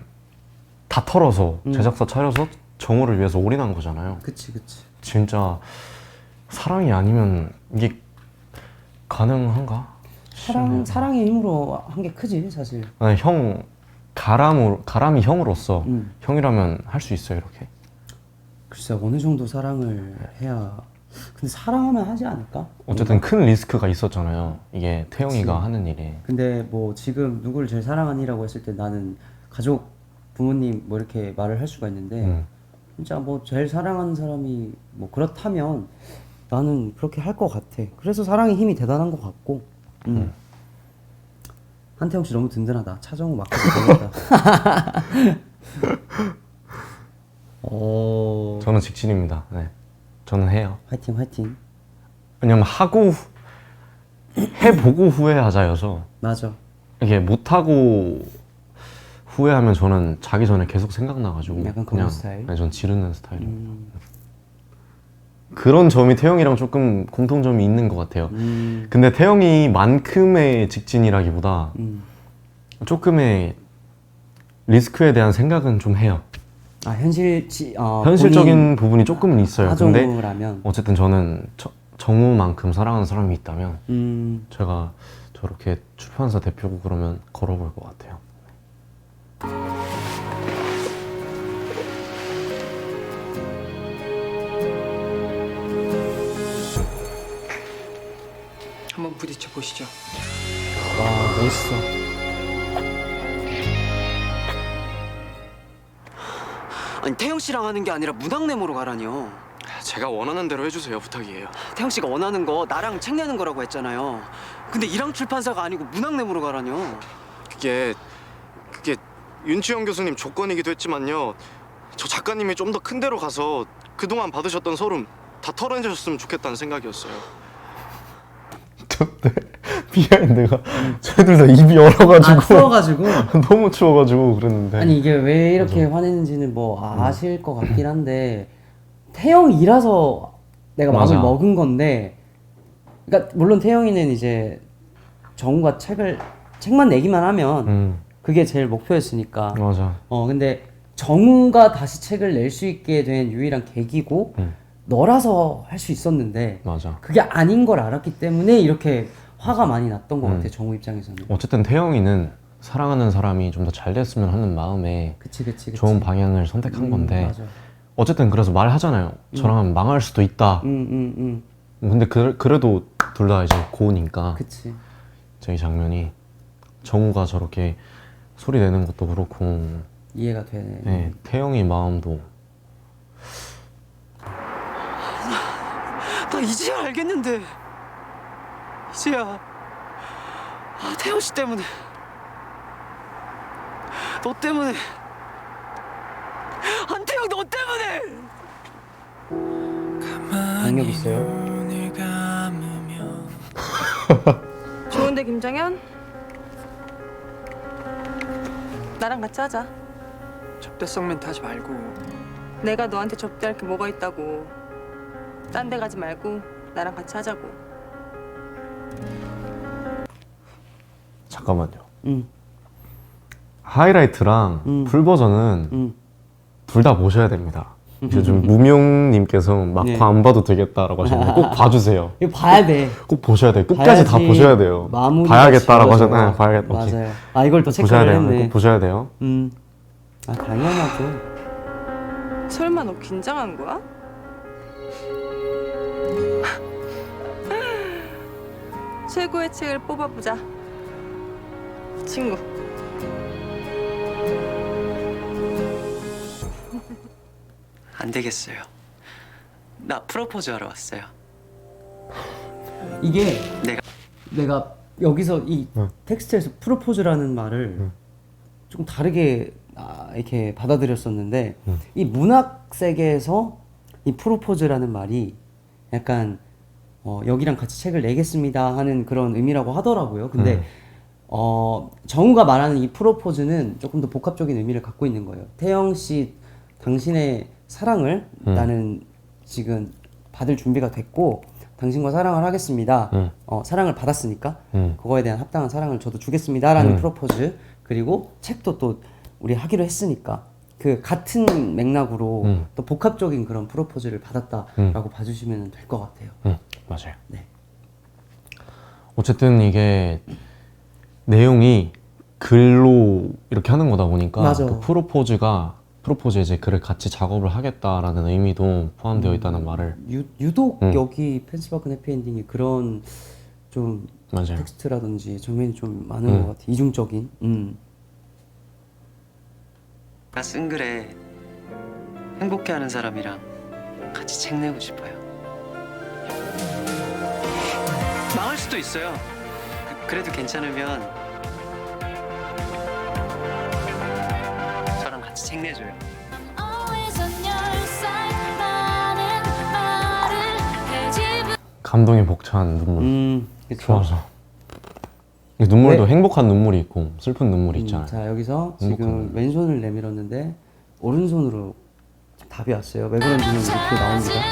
다 털어서 제작사 차려서 정우를 위해서 올인한 거잖아요. 그치. 진짜 사랑이 아니면 이게 가능한가? 사랑의 힘으로 한 게 크지 사실. 아니, 가람이 형으로서 형이라면 할 수 있어요 이렇게. 글쎄 어느 정도 사랑을 해야. 근데 사랑하면 하지 않을까? 어쨌든 큰 리스크가 있었잖아요. 이게 태영이가 그치. 하는 일이. 근데 뭐 지금 누구를 제일 사랑하니라고 했을 때 나는 가족, 부모님 뭐 이렇게 말을 할 수가 있는데 진짜 뭐 제일 사랑하는 사람이 뭐 그렇다면 나는 그렇게 할 것 같아. 그래서 사랑의 힘이 대단한 것 같고. 한태영 씨 너무 든든하다. 차정우 맡겨도 되겠다. 저는 직진입니다. 네, 저는 해요. 화이팅. 왜냐면 해보고 후회하자여서 맞아. 이게 못하고 후회하면 저는 자기 전에 계속 생각나가지고 약간 그런 스타일? 네, 전 지르는 스타일이에요. 그런 점이 태영이랑 조금 공통점이 있는 것 같아요. 근데 태영이만큼의 직진이라기보다 조금의 리스크에 대한 생각은 좀 해요. 현실적인 부분이 조금은 있어요. 근데 하정우라면 어쨌든 저는 정우만큼 사랑하는 사람이 있다면 제가 저렇게 출판사 대표고 그러면 걸어볼 것 같아요. 한번 부딪혀 보시죠. 와 멋있어. 아니 태영 씨랑 하는 게 아니라 문학네모로 가라니요. 제가 원하는 대로 해주세요. 부탁이에요. 태영 씨가 원하는 거 나랑 책 내는 거라고 했잖아요. 근데 이랑 출판사가 아니고 문학네모로 가라니요. 그게 윤치영 교수님 조건이기도 했지만요. 저 작가님이 좀 더 큰 데로 가서 그동안 받으셨던 서름 다 털어내셨으면 좋겠다는 생각이었어요. 비하인드가 저희들 다 입이 얼어가지고 추워가지고 너무 추워가지고 그랬는데. 아니 이게 왜 이렇게 화내는지는 뭐 아실 것 같긴 한데 태영이라서 내가 마음을 먹은 건데, 그러니까 물론 태영이는 이제 정우가 책만 내기만 하면 그게 제일 목표였으니까. 맞아. 근데 정우가 다시 책을 낼 수 있게 된 유일한 계기고 너라서 할 수 있었는데 맞아. 그게 아닌 걸 알았기 때문에 이렇게 화가 많이 났던 것 같아. 정우 입장에서는. 어쨌든 태영이는 사랑하는 사람이 좀 더 잘 됐으면 하는 마음에 그치. 좋은 방향을 선택한 건데 맞아. 어쨌든 그래서 말하잖아요. 저랑 하면 망할 수도 있다. 근데 그래도 둘 다 이제 고우니까. 그치. 이 장면이 정우가 저렇게 소리 내는 것도 그렇고 이해가 되네. 네, 태영이 마음도 나 이제야 알겠는데. 이제야. 태영 씨 때문에. 너 때문에. 한태영 너 때문에. 능력 있어요? 눈을 감으면 좋은데 김정현? 나랑 같이 하자. 접대성 멘트 하지 말고. 내가 너한테 접대할 게 뭐가 있다고. 딴 데 가지 말고 나랑 같이 하자고. 잠깐만요. 응. 하이라이트랑 풀 버전은 둘 다 보셔야 됩니다. 요즘 무명님께서 막화 네. 안 봐도 되겠다라고 하셨는데 꼭 봐주세요. 이거 봐야 돼. 꼭 보셔야 돼요. 끝까지 다 봐야지 보셔야 돼요. 마무리가 봐야겠다라고 지어져요. 하잖아요. 봐야겠다. 오케이. 맞아요. 아 이걸 또 보셔야 체크를 돼요. 했네. 꼭 보셔야 돼요. 아 당연하죠. 설마 너 긴장한 거야? 최고의 책을 뽑아보자. 친구. 안 되겠어요. 나 프로포즈 하러 왔어요. 이게 내가 내가 여기서 이 텍스트에서 프로포즈라는 말을 좀 다르게 이렇게 받아들였었는데 이 문학 세계에서 이 프로포즈라는 말이 약간 여기랑 같이 책을 내겠습니다 하는 그런 의미라고 하더라고요. 근데 정우가 말하는 이 프로포즈는 조금 더 복합적인 의미를 갖고 있는 거예요. 태영 씨, 당신의 사랑을 나는 지금 받을 준비가 됐고 당신과 사랑을 하겠습니다. 사랑을 받았으니까 그거에 대한 합당한 사랑을 저도 주겠습니다라는 프로포즈. 그리고 책도 또 우리 하기로 했으니까 그 같은 맥락으로 또 복합적인 그런 프로포즈를 받았다라고 봐주시면 될 것 같아요. 맞아요. 네. 어쨌든 이게 내용이 글로 이렇게 하는 거다 보니까 맞아. 그 프로포즈에 이제 글을 같이 작업을 하겠다라는 의미도 포함되어 있다는 말을 유독 여기 펜스바큰 해피엔딩이 그런 좀 맞아요. 텍스트라든지 장면이 좀 많은 것 같아. 이중적인. 나 쓴 글에 행복해하는 사람이랑 같이 책 내고 싶어요. 망할 수도 있어요. 그래도 괜찮으면 저랑 같이 책 내줘요. 감동이 벅찬 눈물. 그쵸. 좋아서. 이 눈물도 네. 행복한 눈물이 있고 슬픈 눈물이 있잖아요. 자 여기서 행복한 지금 눈물. 왼손을 내밀었는데 오른손으로 답이 왔어요. 왜 그런지는 이렇게 나옵니다.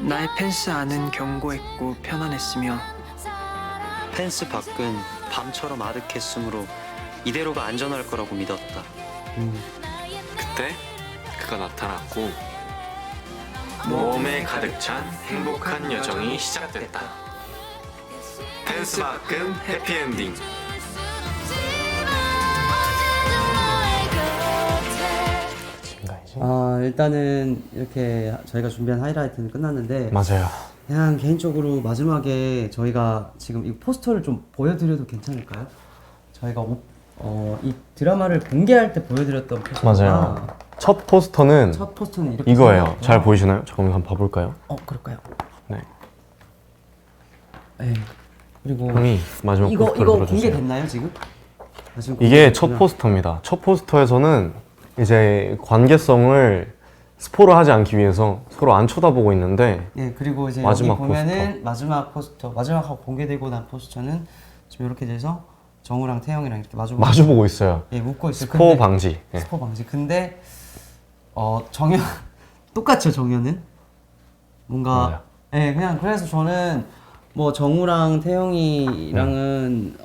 나의 펜스 안은 견고했고 편안했으며 펜스 밖은 밤처럼 아득했으므로 이대로가 안전할 거라고 믿었다. 그때 그가 나타났고 모험에 가득 찬 행복한 여정이 시작됐다. 펜스 밖은 해피엔딩. 일단은 이렇게 저희가 준비한 하이라이트는 끝났는데 맞아요. 그냥 개인적으로 마지막에 저희가 지금 이 포스터를 좀 보여드려도 괜찮을까요? 저희가 이 드라마를 공개할 때 보여드렸던 포스터가 맞아요. 첫 포스터는 첫 포스터는 이렇게 이거예요. 생겼고요. 잘 보이시나요? 잠깐만 한번 봐볼까요? 그럴까요? 네. 네. 그리고 형이 마지막 이거 포스터를 이거 들어주세요. 공개됐나요 지금? 지금 이게 첫 공개됐구나. 포스터입니다. 첫 포스터에서는 이제 관계성을 스포를 하지 않기 위해서 서로 안 쳐다보고 있는데 네, 그리고 이제 마지막 여기 보면은 마지막 포스터, 마지막하고 공개되고 난 포스터는 지금 이렇게 돼서 정우랑 태영이랑 이렇게 마주보고 있어요. 예, 웃고 있어요. 스포 근데- 방지. 예. 스포 방지. 근데 정현 똑같죠, 정현은 뭔가 맞아요. 예, 그냥 그래서 저는 뭐 정우랑 태영이랑은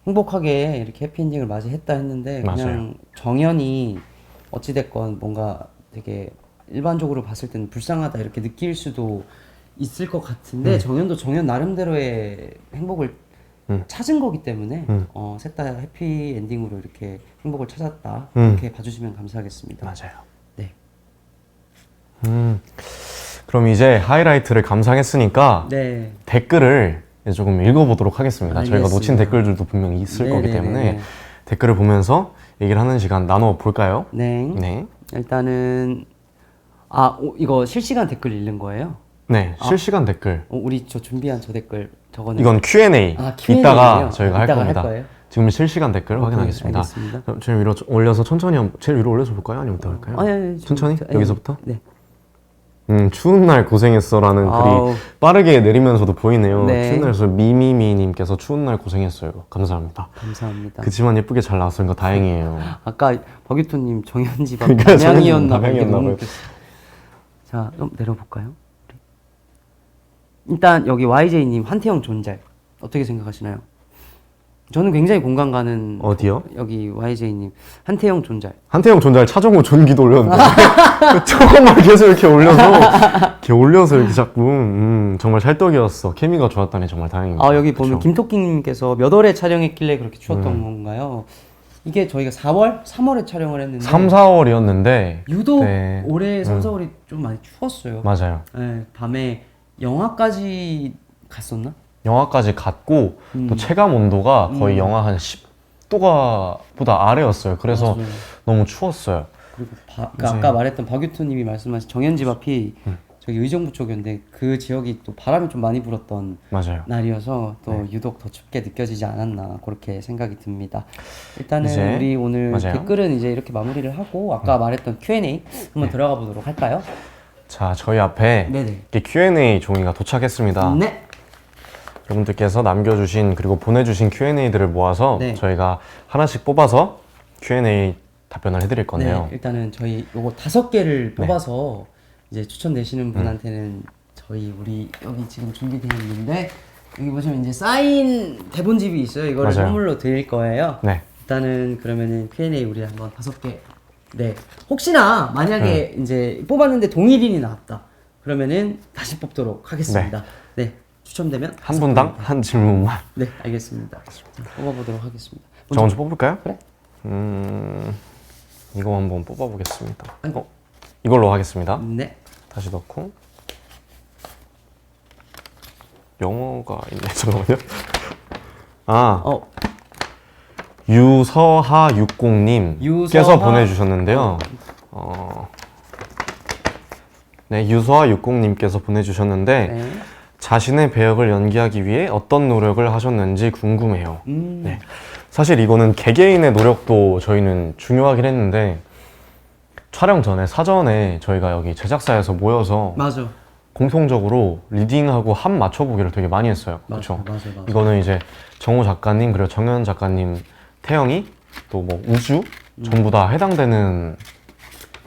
행복하게 이렇게 해피엔딩을 맞이했다 했는데 그냥 맞아요. 정현이 어찌됐건 뭔가 되게 일반적으로 봤을 때는 불쌍하다 이렇게 느낄 수도 있을 것 같은데 정현도 정현 나름대로의 행복을 찾은 거기 때문에 셋 다 해피엔딩으로 이렇게 행복을 찾았다 이렇게 봐주시면 감사하겠습니다. 맞아요. 네. 그럼 이제 하이라이트를 감상했으니까 네. 댓글을 이제 조금 읽어보도록 하겠습니다. 저희가 알겠습니다. 놓친 댓글들도 분명히 있을 거기 네네네네. 때문에 댓글을 보면서 얘기를 하는 시간 나눠볼까요? 네. 네. 일단은 이거 실시간 댓글 읽는 거예요? 네, 실시간 댓글. 우리 저 준비한 저 댓글 저거는 이건 Q&A. Q&A 이따가 예요? 저희가 할 이따가 겁니다. 거예요? 지금 실시간 댓글 확인하겠습니다. 알겠습니다. 그럼 제일 위로 올려서 천천히 제일 위로 올려서 볼까요? 아니면 어떻게 할까요? 아니, 천천히? 아니, 여기서부터? 네. 추운 날 고생했어라는 아우. 글이 빠르게 내리면서도 보이네요. 네. 추운 날에서 미미미님께서 추운 날 고생했어요. 감사합니다. 감사합니다. 그치만 예쁘게 잘 나왔으니까 다행이에요. 아까 버기토님 정현지 밥 그러니까 담양이었나 정현지 봐요. 담양이었나 봐요. 자, 좀 내려볼까요? 일단 여기 YJ님 한태영 존잘 어떻게 생각하시나요? 저는 굉장히 공감 가는 어디요? 여기 YJ님 한태영 존잘. 한태영 존잘 차정우 존기도 올렸는데 저것만 계속 이렇게 올려서 이렇게 자꾸 정말 찰떡이었어. 케미가 좋았다니 정말 다행입니다. 아 여기 보면 그쵸? 김토끼님께서 몇 월에 촬영했길래 그렇게 추웠던 건가요? 이게 저희가 4월, 3월에 촬영을 했는데 3, 4월이었는데 유독 네. 올해 3, 4월이 좀 많이 추웠어요. 맞아요. 네, 밤에 영하까지 갔었나? 영하까지 갔고 또 체감 온도가 거의 영하 한 10도가 보다 아래였어요. 그래서 맞아요. 너무 추웠어요. 그리고 이제- 아까 말했던 박유토님이 말씀하신 정현집 앞이 저기 의정부 쪽이었는데 그 지역이 또 바람이 좀 많이 불었던 맞아요. 날이어서 또 네. 유독 더 춥게 느껴지지 않았나 그렇게 생각이 듭니다. 일단은 이제- 우리 오늘 맞아요. 댓글은 이제 이렇게 마무리를 하고 아까 말했던 Q&A 한번 들어가 보도록 할까요? 자, 저희 앞에 네네. 이렇게 Q&A 종이가 도착했습니다. 네. 여러분들께서 남겨주신 그리고 보내주신 Q&A들을 모아서 네. 저희가 하나씩 뽑아서 Q&A 답변을 해드릴 건데요. 네, 일단은 저희 요거 5개를 네. 뽑아서 이제 추천되시는 분한테는 저희 우리 여기 지금 준비되어 있는데 여기 보시면 이제 사인 대본집이 있어요. 이거를 맞아요. 선물로 드릴 거예요. 네. 일단은 그러면은 Q&A 우리 한번 5개. 네. 혹시나 만약에 이제 뽑았는데 동일인이 나왔다. 그러면은 다시 뽑도록 하겠습니다. 네. 추첨되면 한 분당 한 질문만. 네, 알겠습니다. 자, 뽑아보도록 하겠습니다. 저 먼저 뽑을까요? 그래. 이거 한번 뽑아보겠습니다. 아이고. 이걸로 하겠습니다. 네. 다시 넣고 영어가 있네. 잠깐만요. 유서하 60님께서 보내주셨는데요. 네, 유서하 60님께서 보내주셨는데 네. 자신의 배역을 연기하기 위해 어떤 노력을 하셨는지 궁금해요. 네. 사실 이거는 개개인의 노력도 저희는 중요하긴 했는데 촬영 전에 사전에 저희가 여기 제작사에서 모여서 맞아. 공통적으로 리딩하고 합 맞춰보기를 되게 많이 했어요. 맞아. 그렇죠? 맞아. 이거는 이제 정호 작가님 그리고 정현 작가님, 태영이 또 뭐 우주 전부 다 해당되는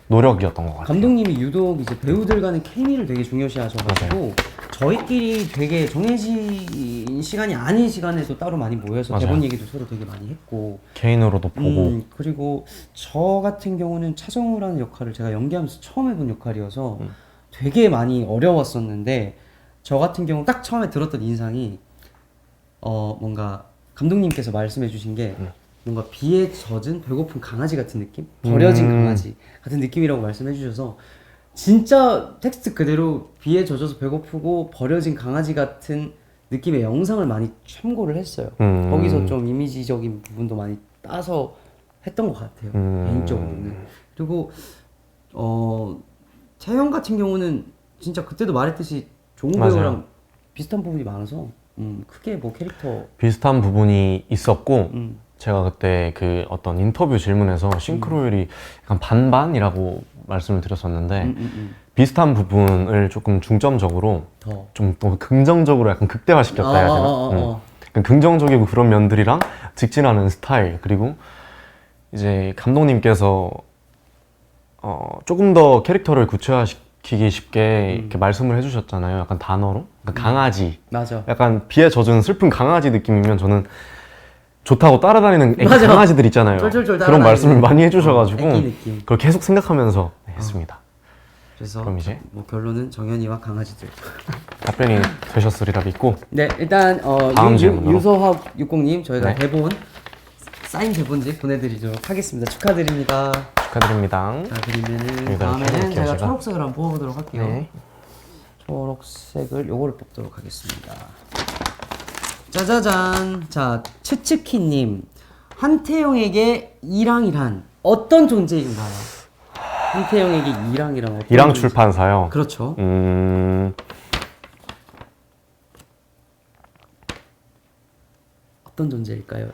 노력이었던 것 같아요. 감독님이 유독 이제 배우들 간의 케미를 되게 중요시하셔가지고 저희끼리 되게 정해진 시간이 아닌 시간에도 따로 많이 모여서 맞아요. 대본 얘기도 서로 되게 많이 했고 개인으로도 보고 그리고 저 같은 경우는 차정우라는 역할을 제가 연기하면서 처음 해본 역할이어서 되게 많이 어려웠었는데 저 같은 경우 딱 처음에 들었던 인상이 뭔가 감독님께서 말씀해 주신 게 뭔가 비에 젖은 배고픈 강아지 같은 느낌? 버려진 강아지 같은 느낌이라고 말씀해 주셔서 진짜 텍스트 그대로 비에 젖어서 배고프고 버려진 강아지 같은 느낌의 영상을 많이 참고를 했어요. 거기서 좀 이미지적인 부분도 많이 따서 했던 것 같아요. 개인적으로는. 그리고 태영 같은 경우는 진짜 그때도 말했듯이 종우 배우랑 비슷한 부분이 많아서 크게 뭐 캐릭터 비슷한 부분이 있었고 제가 그때 그 어떤 인터뷰 질문에서 싱크로율이 약간 반반이라고 말씀을 드렸었는데 비슷한 부분을 조금 중점적으로 좀 더 긍정적으로 약간 극대화시켰다 해야 되나? 약간 긍정적이고 그런 면들이랑 직진하는 스타일 그리고 이제 감독님께서 조금 더 캐릭터를 구체화시키기 쉽게 이렇게 말씀을 해주셨잖아요. 약간 단어로 약간 강아지 맞아. 약간 비에 젖은 슬픈 강아지 느낌이면 저는 좋다고 따라다니는 애기 맞아. 강아지들 있잖아요. 쫄쫄쫄 그런 말씀을 많이 해주셔가지고 애기 느낌. 그걸 계속 생각하면서 했습니다. 그래서 그럼 이제 뭐 결론은 정현이와 강아지들. 답변이 되셨으리라 믿고 네, 일단 다음 질문으로. 유서학 60님 저희가 네. 대본 사인 대본집 보내드리도록 하겠습니다. 축하드립니다. 축하드립니다. 자 그러면은 여기다 다음에는 이렇게 제가 제가. 초록색을 한번 뽑아보도록 할게요. 네. 초록색을 요거를 뽑도록 하겠습니다. 짜자잔. 자 츠츠키님 한태영에게 이랑이란 어떤 존재인가요? 한태영에게 이랑이란 어떤 이랑 존재? 출판사요. 그렇죠. 어떤 존재일까요?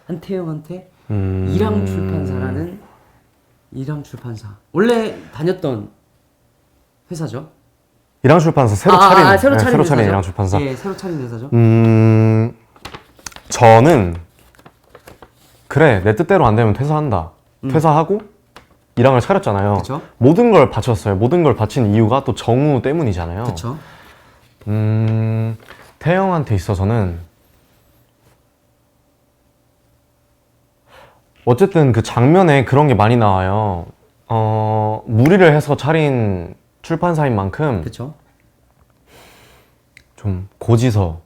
한태영한테 이랑 출판사라는 이랑 출판사 원래 다녔던 회사죠. 이랑 출판사 새로 차린 새로 차린 새로 차린 회사죠? 이랑 출판사. 예, 새로 차린 회사죠. 저는 그래 내 뜻대로 안 되면 퇴사한다. 퇴사하고 이랑을 차렸잖아요. 그쵸? 모든 걸 바쳤어요. 모든 걸 바친 이유가 또 정우 때문이잖아요. 그렇죠. 태영한테 있어서는 어쨌든 그 장면에 그런 게 많이 나와요. 무리를 해서 차린 출판사인 만큼 그렇죠. 좀 고지서,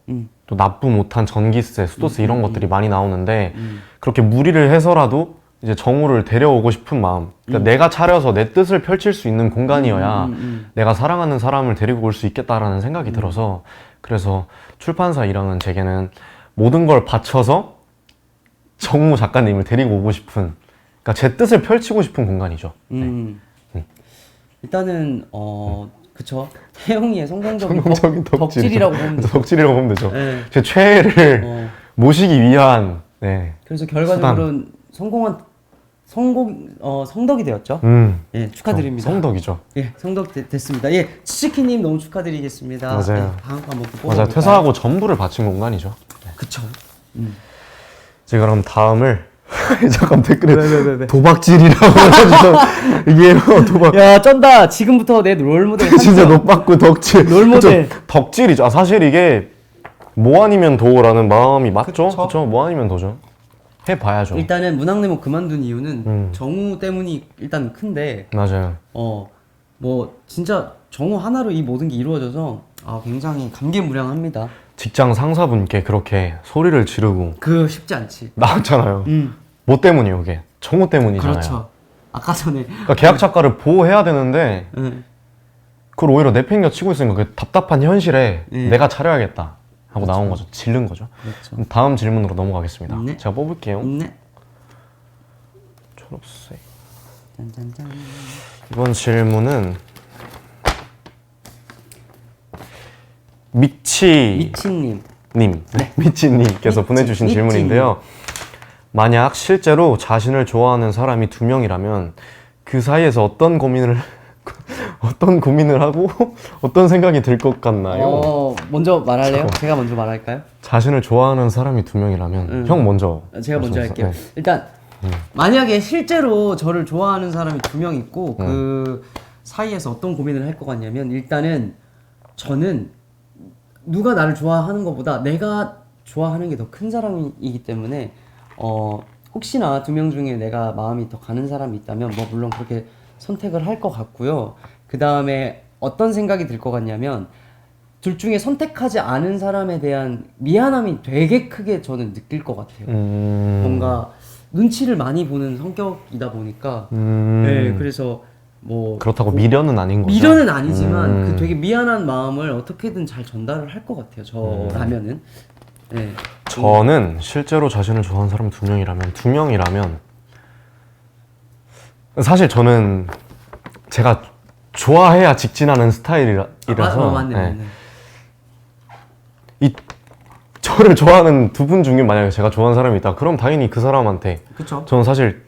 또 납부 못한 전기세, 수도세 이런 것들이 많이 나오는데 그렇게 무리를 해서라도 이제 정우를 데려오고 싶은 마음. 그러니까 내가 차려서 내 뜻을 펼칠 수 있는 공간이어야 내가 사랑하는 사람을 데리고 올 수 있겠다라는 생각이 들어서 그래서 출판사 일랑은 제게는 모든 걸 바쳐서 정우 작가님을 데리고 오고 싶은 그러니까 제 뜻을 펼치고 싶은 공간이죠. 일단은 그쵸. 태영이의 성공적인 덕질이라고 보면 되죠. 덕질이라고 보면 되죠. 네. 제 최애를 모시기 위한 네. 그래서 결과적으로는 성덕이 되었죠. 예, 축하드립니다. 성덕이죠. 예, 성덕 됐습니다. 예, 치치키님 너무 축하드리겠습니다. 맞아요. 예, 다음 거 한번 또 맞아요. 퇴사하고 전부를 바친 공간이죠. 그쵸. 제가 그럼 다음을 잠깐 댓글에 왜. 도박질이라고 해가지고 이게 도박. 야, 쩐다. 지금부터 내 롤모델 진짜 노빠꾸 덕질. 롤모델. 덕질이죠. 사실 이게 뭐 아니면 도라는 마음이 맞죠? 그쵸? 뭐 아니면 도죠. 해봐야죠. 일단은 문학네모 그만둔 이유는 정우 때문이 일단 큰데 맞아요. 뭐 진짜 정우 하나로 이 모든 게 이루어져서 굉장히 감개무량합니다. 직장 상사분께 그렇게 소리를 지르고 그 쉽지 않지. 나왔잖아요. 뭐 때문이에요, 그게? 정우 때문이잖아요. 그렇죠. 아까 전에 그러니까 계약 작가를 보호해야 되는데 그걸 오히려 내팽겨 치고 있으니까 그 답답한 현실에 내가 차려야겠다 하고 나온 거죠. 질른 거죠. 그렇죠. 다음 질문으로 넘어가겠습니다. 네. 제가 뽑을게요. 네. 초록색. 짠짠짠. 이번 질문은 미치님. 미치님께서 보내주신 질문인데요. 만약 실제로 자신을 좋아하는 사람이 2명이라면 그 사이에서 어떤 고민을 하고 어떤 생각이 들 것 같나요? 먼저 말할래요? 제가 먼저 말할까요? 자신을 좋아하는 사람이 2명이라면 형 먼저. 제가 먼저 말씀하세요. 할게요. 일단 만약에 실제로 저를 좋아하는 사람이 2명 있고 그 사이에서 어떤 고민을 할 것 같냐면 일단은 저는 누가 나를 좋아하는 것보다 내가 좋아하는 게 더 큰 사람이기 때문에 혹시나 2명 중에 내가 마음이 더 가는 사람이 있다면 뭐 물론 그렇게 선택을 할 것 같고요. 그 다음에 어떤 생각이 들 것 같냐면 둘 중에 선택하지 않은 사람에 대한 미안함이 되게 크게 저는 느낄 것 같아요. 뭔가 눈치를 많이 보는 성격이다 보니까 네, 그래서 뭐 그렇다고 미련은 아닌 거죠? 미련은 아니지만 그 되게 미안한 마음을 어떻게든 잘 전달을 할 것 같아요. 저라면은. 네. 저는 실제로 자신을 좋아하는 사람 2명이라면 사실 저는 제가 좋아해야 직진하는 스타일이라서 맞네. 이 저를 좋아하는 두 분 중에 만약에 제가 좋아하는 사람이 있다 그럼 당연히 그 사람한테 그쵸? 저는 사실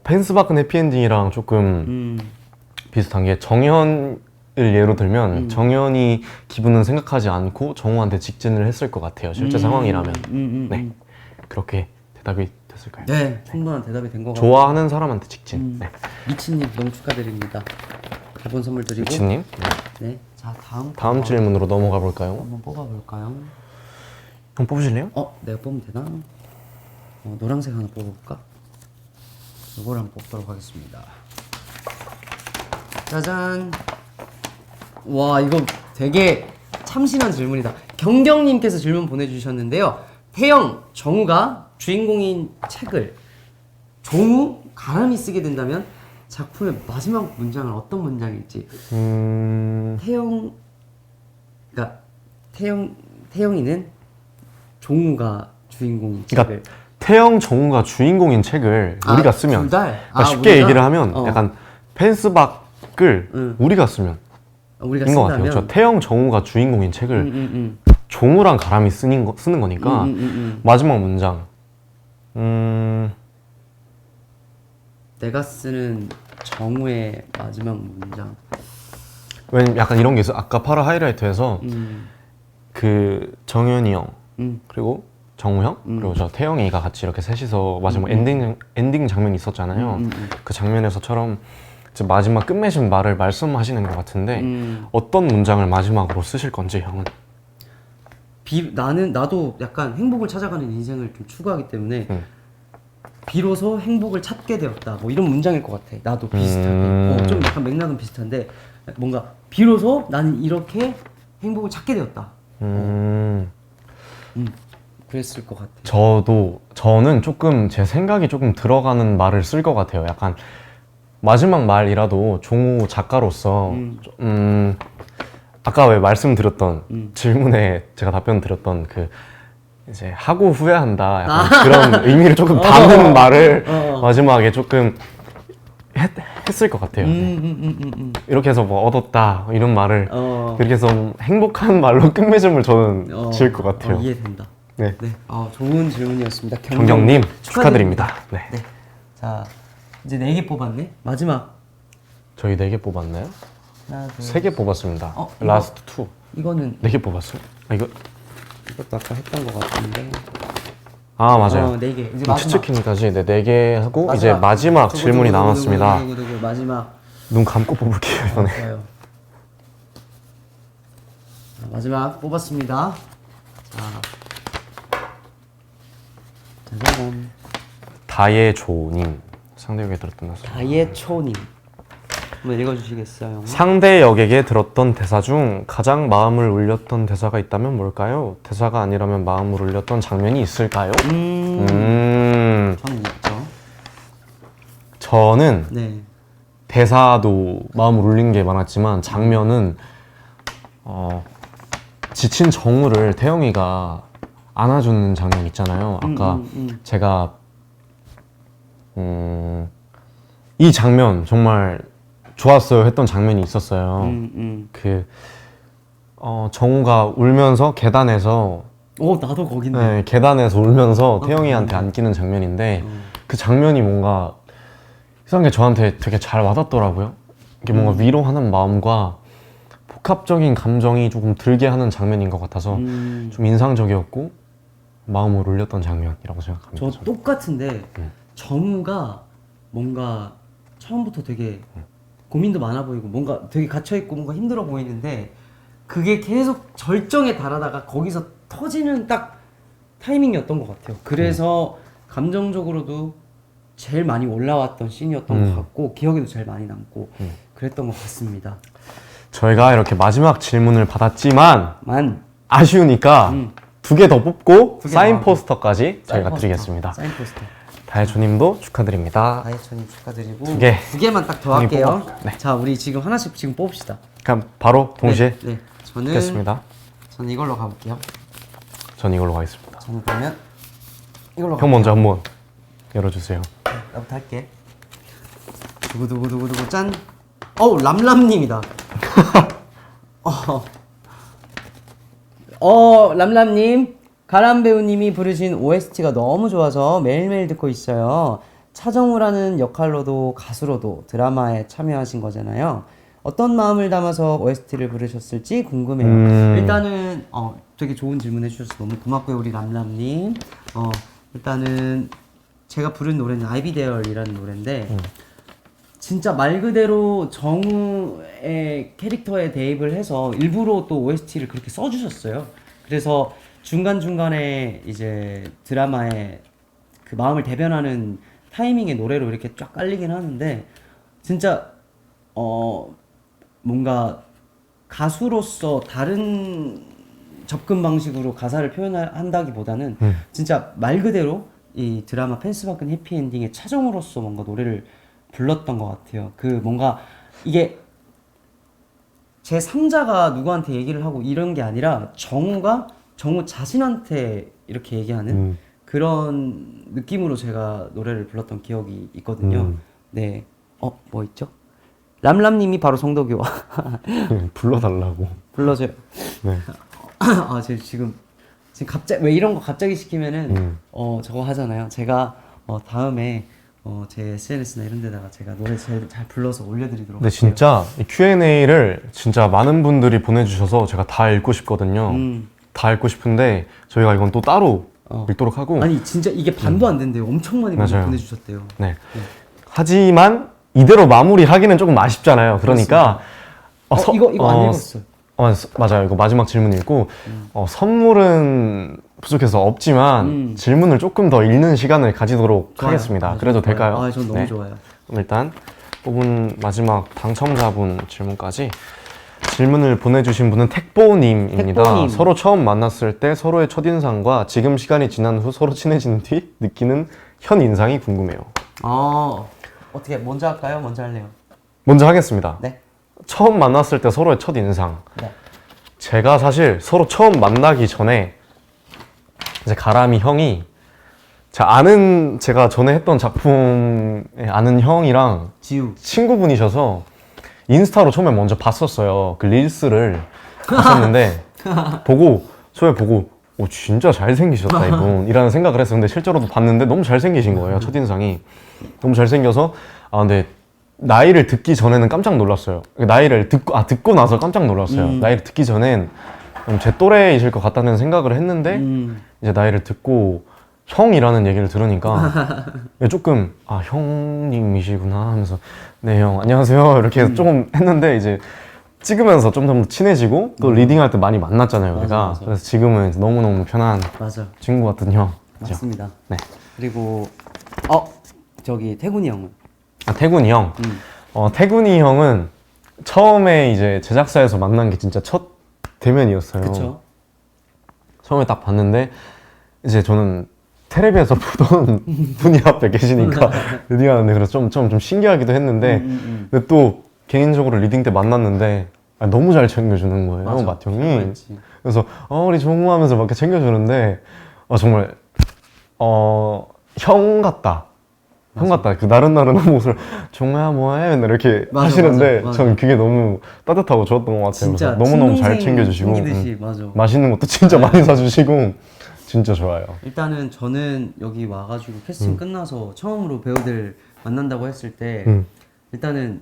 펜스바큰 해피엔딩이랑 조금 비슷한 게 정현을 예로 들면 정현이 기분은 생각하지 않고 정우한테 직진을 했을 것 같아요. 실제 상황이라면. 네, 그렇게 대답이 됐을까요? 네, 충분한 대답이 된 것 같아요. 좋아하는 사람한테 직진. 네. 미치님 너무 축하드립니다. 기본 선물 드리고. 미치님. 네, 자 다음 질문으로 넘어가 볼까요? 한번 뽑아볼까요? 형 뽑으실래요? 내가 뽑으면 되나? 노란색 하나 뽑아볼까? 이걸 한번 뽑도록 하겠습니다. 짜잔. 와, 이거 되게 참신한 질문이다. 경경님께서 질문 보내주셨는데요. 태영, 정우가 주인공인 책을 정우, 가람이 쓰게 된다면 작품의 마지막 문장은 어떤 문장일지. 태영이는 정우가 주인공인 책을. 그러니까 태영, 정우가 주인공인 책을 우리가 쓰면 그러니까 쉽게 우리가? 얘기를 하면 약간 펜스박을 우리가 쓰면 우리가 인것 쓴다면 같아요. 저 태영, 정우가 주인공인 책을 종우랑 가람이 쓰는 거니까 마지막 문장 내가 쓰는 정우의 마지막 문장. 왜냐면 약간 이런 게 있어. 아까 파라 하이라이트에서 그 정현이 형 그리고 정우 형 그리고 저 태영이가 같이 이렇게 셋이서 마지막 엔딩 장면이 있었잖아요. 그 장면에서처럼 이제 마지막 끝맺음 말을 말씀하시는 것 같은데 어떤 문장을 마지막으로 쓰실 건지 형은? 나도 약간 행복을 찾아가는 인생을 좀 추구하기 때문에 비로소 행복을 찾게 되었다. 뭐 이런 문장일 것 같아. 나도 비슷하게. 좀 약간 맥락은 비슷한데 뭔가 비로소 나는 이렇게 행복을 찾게 되었다. 그랬을 것 같아. 저는 조금 제 생각이 조금 들어가는 말을 쓸 것 같아요. 약간 마지막 말이라도 종우 작가로서 아까 왜 말씀드렸던 질문에 제가 답변 드렸던 그 이제 하고 후회한다 약간 그런 의미를 조금 담은 말을 마지막에 조금 했을 것 같아요. 이렇게 해서 뭐 얻었다 이런 말을 그렇게 해서 행복한 말로 끝맺음을 저는 지을 것 같아요. 이해된다. 네. 좋은 질문이었습니다. 경경님 축하드립니다. 네. 자 이제 4개 뽑았네. 마지막. 저희 4개 뽑았나요? 하나, 둘, 3개 뽑았습니다. 이거- 라스트 2. 이거는 4개 뽑았어요? 이것도 아까 했던 것 같은데. 아 맞아요. 4개. 이제 그럼 마지막. 치치킹까지 4개 하고 이제 마지막 질문이 남았습니다. 마지막. 눈 감고 뽑을게요 이번에. 좋아요. 자, 마지막 뽑았습니다. 짜잔. 다예조님 상대역에 들었던 대사. 다예초님. 한번 읽어주시겠어요? 상대역에게 들었던 대사 중 가장 마음을 울렸던 대사가 있다면 뭘까요? 대사가 아니라면 마음을 울렸던 장면이 있을까요? 저는 있죠. 저는 네. 대사도 마음을 울린 게 많았지만 장면은 지친 정우를 태영이가 안아주는 장면 있잖아요. 아까 제가 이 장면 정말 좋았어요 했던 장면이 있었어요. 정우가 울면서 계단에서 나도 거긴데. 네, 계단에서 울면서 태영이한테 안기는 장면인데 그 장면이 뭔가 이상하게 저한테 되게 잘 와닿더라고요. 이게 뭔가 위로하는 마음과 복합적인 감정이 조금 들게 하는 장면인 것 같아서 좀 인상적이었고 마음을 울렸던 장면이라고 생각합니다. 저 똑같은데 정우가 뭔가 처음부터 되게 고민도 많아 보이고 뭔가 되게 갇혀있고 뭔가 힘들어 보이는데 그게 계속 절정에 달하다가 거기서 터지는 딱 타이밍이었던 것 같아요. 그래서 감정적으로도 제일 많이 올라왔던 씬이었던 것 같고 기억에도 제일 많이 남고 그랬던 것 같습니다. 저희가 이렇게 마지막 질문을 받았지만 아쉬우니까 2개 더 뽑고 사인 포스터까지 저희가 드리겠습니다. 사인 포스터. 다혜초님도 축하드립니다. 다혜초님 축하드리고 2개. 만 딱 더 할게요. 네. 자 우리 지금 하나씩 지금 뽑읍시다. 그럼 바로 동시에 네. 저는 뽑겠습니다. 저는 이걸로 가볼게요. 전 이걸로 가겠습니다. 저는 그러면 이걸로 형 먼저 한번 열어주세요. 나부터 할게. 두구두구두구두구 짠. 람람님이다. 람람님. 가람 배우님이 부르신 OST가 너무 좋아서 매일매일 듣고 있어요. 차정우라는 역할로도 가수로도 드라마에 참여하신 거잖아요. 어떤 마음을 담아서 OST를 부르셨을지 궁금해요. 일단은 되게 좋은 질문 해주셔서 너무 고맙고요 우리 람람님. 일단은 제가 부른 노래는 I'll Be There이라는 노래인데 진짜 말 그대로 정우의 캐릭터에 대입을 해서 일부러 또 OST를 그렇게 써주셨어요. 그래서 중간중간에 이제 드라마에 그 마음을 대변하는 타이밍의 노래로 이렇게 쫙 깔리긴 하는데 진짜 뭔가 가수로서 다른 접근 방식으로 가사를 표현한다기보다는 진짜 말 그대로 이 드라마 펜스바큰 해피엔딩의 차정우로서 뭔가 노래를 불렀던 것 같아요. 그 뭔가 이게 제 3자가 누구한테 얘기를 하고 이런 게 아니라 정우가 정우 자신한테 이렇게 얘기하는 그런 느낌으로 제가 노래를 불렀던 기억이 있거든요. 네. 뭐 있죠? 람람님이 바로 성덕이와 불러달라고. 불러줘요. 네. 지금 지금 갑자기 왜 이런 거 갑자기 시키면은 저거 하잖아요. 제가 다음에 제 SNS나 이런 데다가 제가 노래 제일 잘 불러서 올려드리도록 근데 할게요. 진짜 이 Q&A를 진짜 많은 분들이 보내주셔서 제가 다 읽고 싶거든요. 다 읽고 싶은데 저희가 이건 또 따로 읽도록 하고. 아니 진짜 이게 반도 안 된대요. 엄청 많이 맞아요. 보내주셨대요. 네. 하지만 이대로 마무리하기는 조금 아쉽잖아요. 그러니까 이거 안 읽었어요. 맞아요. 이거 마지막 질문 읽고 선물은 부족해서 없지만 질문을 조금 더 읽는 시간을 가지도록 좋아요. 하겠습니다. 아, 그래도 좋아요. 될까요? 아, 전 너무 네. 좋아요. 그럼 일단 뽑은 마지막 당첨자분 질문까지. 질문을 보내주신 분은 택보님입니다. 택보님. 서로 처음 만났을 때 서로의 첫인상과 지금 시간이 지난 후 서로 친해진 뒤 느끼는 현 인상이 궁금해요. 어떻게 먼저 할까요? 먼저 할래요? 먼저 하겠습니다. 네. 처음 만났을 때 서로의 첫인상. 네. 제가 사실 서로 처음 만나기 전에 이제 가람이 형이 제가 전에 했던 작품에 아는 형이랑 지우 친구분이셔서 인스타로 처음에 먼저 봤었어요. 그 릴스를 봤었는데 처음에 보고 진짜 잘생기셨다 이분 이라는 생각을 했었는데 실제로도 봤는데 너무 잘생기신 거예요. 첫인상이 너무 잘생겨서 근데 나이를 듣기 전에는 깜짝 놀랐어요. 나이를 듣고 나서 깜짝 놀랐어요. 나이를 듣기 전엔 제 또래이실 것 같다는 생각을 했는데 이제 나이를 듣고 형이라는 얘기를 들으니까 조금 형님이시구나 하면서 네 형 안녕하세요 이렇게 조금 했는데 이제 찍으면서 좀 더 친해지고 또 리딩할 때 많이 만났잖아요. 우리가. 그래서 지금은 이제 너무너무 편한 맞아. 친구 같은 형. 맞습니다. 네. 그리고 저기 태군이 형은 태군이 형. 태군이 형은 처음에 이제 제작사에서 만난 게 진짜 첫 대면이었어요. 그쵸? 처음에 딱 봤는데 이제 저는 텔레비에서 보던 분이 앞에 계시니까 리딩하는데 그래서 좀 신기하기도 했는데 근데 또 개인적으로 리딩 때 만났는데 너무 잘 챙겨주는 거예요. 맞아. 맏형이. 그래서 우리 종우 하면서 막 이렇게 챙겨주는데 정말 형 같다. 형 같다. 그 나른나른한 모습을 종우야 뭐해? 맨날 이렇게 하시는데 맞아. 전 그게 너무 따뜻하고 좋았던 것 같아요. 진짜 그래서 너무너무 잘 챙겨주시고 챙기듯이, 맞아. 맛있는 것도 진짜 많이 사주시고 진짜 좋아요. 일단은 저는 여기 와가지고 캐스팅 끝나서 처음으로 배우들 만난다고 했을 때 일단은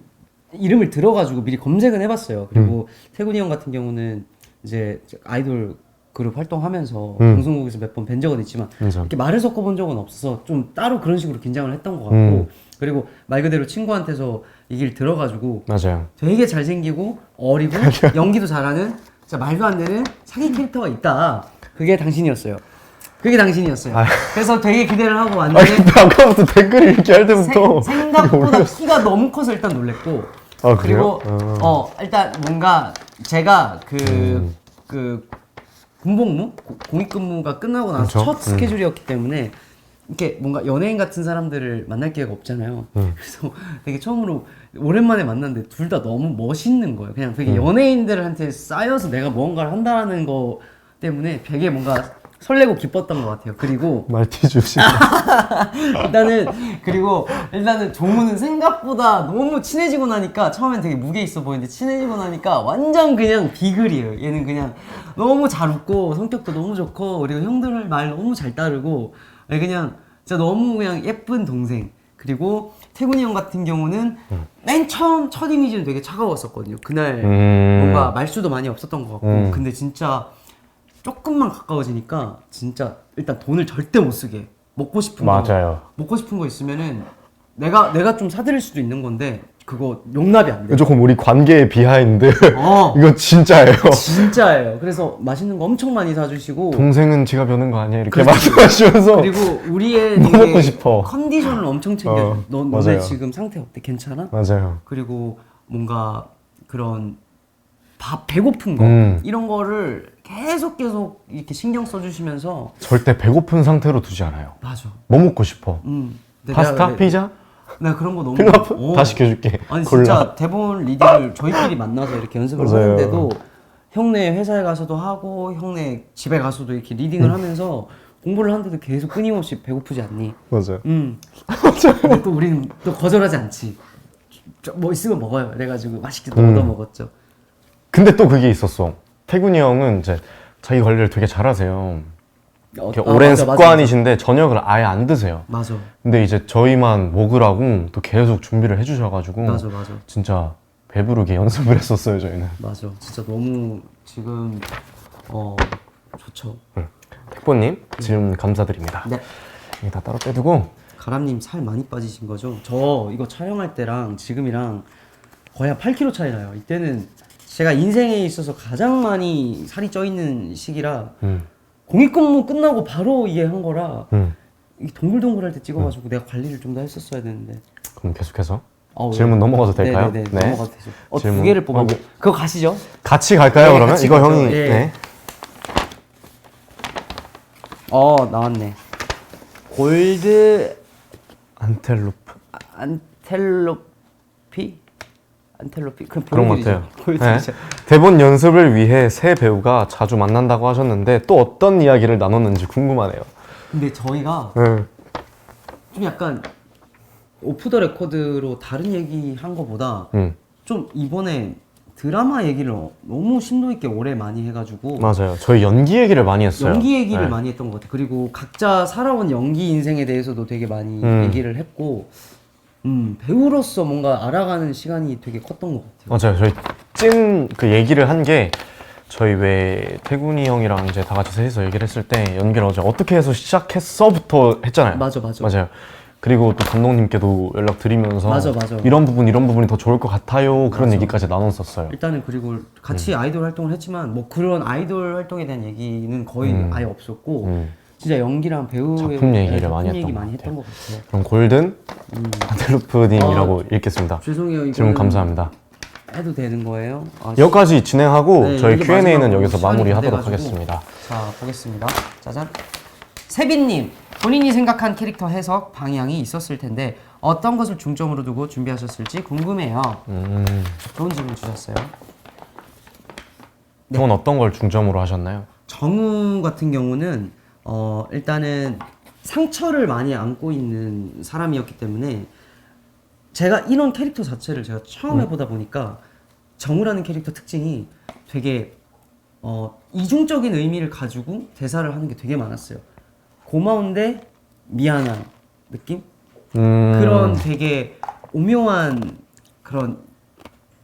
이름을 들어가지고 미리 검색은 해봤어요. 그리고 태군이 형 같은 경우는 이제 아이돌 그룹 활동하면서 방송국에서 몇 번 뵌 적은 있지만 이렇게 말을 섞어본 적은 없어서 좀 따로 그런 식으로 긴장을 했던 것 같고 그리고 말 그대로 친구한테서 얘기를 들어가지고 맞아요. 되게 잘생기고 어리고 연기도 잘하는 진짜 말도 안 되는 사기 캐릭터가 있다. 그게 당신이었어요. 그래서 되게 기대를 하고 왔는데 아까부터 댓글 읽기 할 때부터 생각보다 키가 너무 커서 일단 놀랬고 그래요? 그리고 일단 뭔가 제가 그 군복무 공익근무가 끝나고 나서 그쵸? 첫 스케줄이었기 때문에 이렇게 뭔가 연예인 같은 사람들을 만날 기회가 없잖아요. 그래서 되게 처음으로 오랜만에 만났는데 둘 다 너무 멋있는 거예요. 그냥 되게 연예인들한테 쌓여서 내가 뭔가를 한다는 거 때문에 되게 뭔가 설레고 기뻤던 것 같아요. 그리고 말티주시. 일단은 종우는 생각보다 너무 친해지고 나니까 처음엔 되게 무게 있어 보이는데 친해지고 나니까 완전 그냥 비글이에요. 얘는 그냥 너무 잘 웃고 성격도 너무 좋고 그리고 형들 말 너무 잘 따르고 그냥 진짜 너무 그냥 예쁜 동생. 그리고 태군이 형 같은 경우는 맨 처음 첫 이미지는 되게 차가웠었거든요. 그날 뭔가 말수도 많이 없었던 것 같고 근데 진짜 조금만 가까워지니까 진짜 일단 돈을 절대 못 쓰게 먹고 싶은 거 있으면은 내가 좀 사드릴 수도 있는 건데 그거 용납이 안 돼요. 조금 우리 관계의 비하인드. 이거 진짜예요. 진짜예요. 그래서 맛있는 거 엄청 많이 사주시고 동생은 지갑 여는 거 아니야 이렇게 말씀하시면서 그리고 우리의 뭐 먹고 싶어. 컨디션을 엄청 챙겨줘. 너네 맞아요. 지금 상태 어때? 괜찮아? 맞아요. 그리고 뭔가 그런 배고픈 거 이런 거를 계속 이렇게 신경 써주시면서 절대 배고픈 상태로 두지 않아요. 맞아. 뭐 먹고 싶어? 파스타? 피자? 나 그런 거 너무 필라프? 다 시켜줄게. 아니 골라. 진짜 대본 리딩을 저희끼리 만나서 이렇게 연습을 맞아요. 하는데도 형네 회사에 가서도 하고 형네 집에 가서도 이렇게 리딩을 하면서 공부를 하는데도 계속 끊임없이 배고프지 않니? 맞아요. 근데 또 우리는 또 거절하지 않지. 뭐 있으면 먹어요. 그래가지고 맛있게 얻어 먹었죠. 근데 또 그게 있었어. 태군이 형은 이제 자기 관리를 되게 잘하세요. 이렇게 오랜 습관이신데 저녁을 아예 안 드세요. 맞아. 근데 이제 저희만 먹으라고 또 계속 준비를 해주셔가지고 맞아. 진짜 배부르게 연습을 했었어요 저희는. 맞아. 진짜 너무 지금 좋죠. 택보님 질문 감사드립니다. 네. 이거 다 따로 빼두고. 가람님 살 많이 빠지신 거죠? 저 이거 촬영할 때랑 지금이랑 거의 한 8kg 차이 나요. 이때는 제가 인생에 있어서 가장 많이 살이 쪄 있는 시기라 공익근무 끝나고 바로 이게 한 거라 이게 동글동글할 때 찍어가지고 내가 관리를 좀 더 했었어야 되는데. 그럼 계속해서 네. 질문 넘어가도 될까요? 네네네. 넘어가도 되죠. 두 질문. 개를 뽑아보고 그거 가시죠. 같이 갈까요? 네, 그러면 같이 이거 가죠. 형이 예. 네. 나왔네. 골드 안텔로프 안텔로피 그런 것 같아요. 네. 보여드리죠. 대본 연습을 위해 새 배우가 자주 만난다고 하셨는데 또 어떤 이야기를 나눴는지 궁금하네요. 근데 저희가 네. 좀 약간 오프 더 레코드로 다른 얘기 한 거보다 좀 이번에 드라마 얘기를 너무 심도 있게 오래 많이 해가지고 맞아요. 저희 연기 얘기를 많이 했어요. 연기 얘기를 네. 많이 했던 것 같아요. 그리고 각자 살아온 연기 인생에 대해서도 되게 많이 얘기를 했고 배우로서 뭔가 알아가는 시간이 되게 컸던 것 같아요. 맞아요. 저희 찐 그 얘기를 한 게 저희 왜 태군이 형이랑 이제 다 같이 셋이서 얘기를 했을 때 연기를 어떻게 해서 시작했어부터 했잖아요. 맞아요. 그리고 또 감독님께도 연락 드리면서 맞아. 이런 부분이 더 좋을 것 같아요. 그런 얘기까지 나눴었어요. 일단은 그리고 같이 아이돌 활동을 했지만 뭐 그런 아이돌 활동에 대한 얘기는 거의 아예 없었고 진짜 연기랑 배우의 작품 얘기를 많이 했던 것 같아요. 그럼 골든 안텔로프님이라고 읽겠습니다. 죄송해요. 이거는 질문 감사합니다. 해도 되는 거예요? 여기까지 진행하고 네, 저희 이게 Q&A는 마지막으로 여기서 시간이 마무리하도록 다 돼가지고. 하겠습니다. 자, 보겠습니다. 짜잔. 세빈님, 본인이 생각한 캐릭터 해석 방향이 있었을 텐데 어떤 것을 중점으로 두고 준비하셨을지 궁금해요. 좋은 질문 주셨어요. 형은 어떤 걸 중점으로 하셨나요? 정우 같은 경우는 일단은 상처를 많이 안고 있는 사람이었기 때문에 제가 이런 캐릭터 자체를 제가 처음 해보다 보니까 정우라는 캐릭터 특징이 되게 이중적인 의미를 가지고 대사를 하는 게 되게 많았어요. 고마운데 미안한 느낌? 그런 되게 오묘한 그런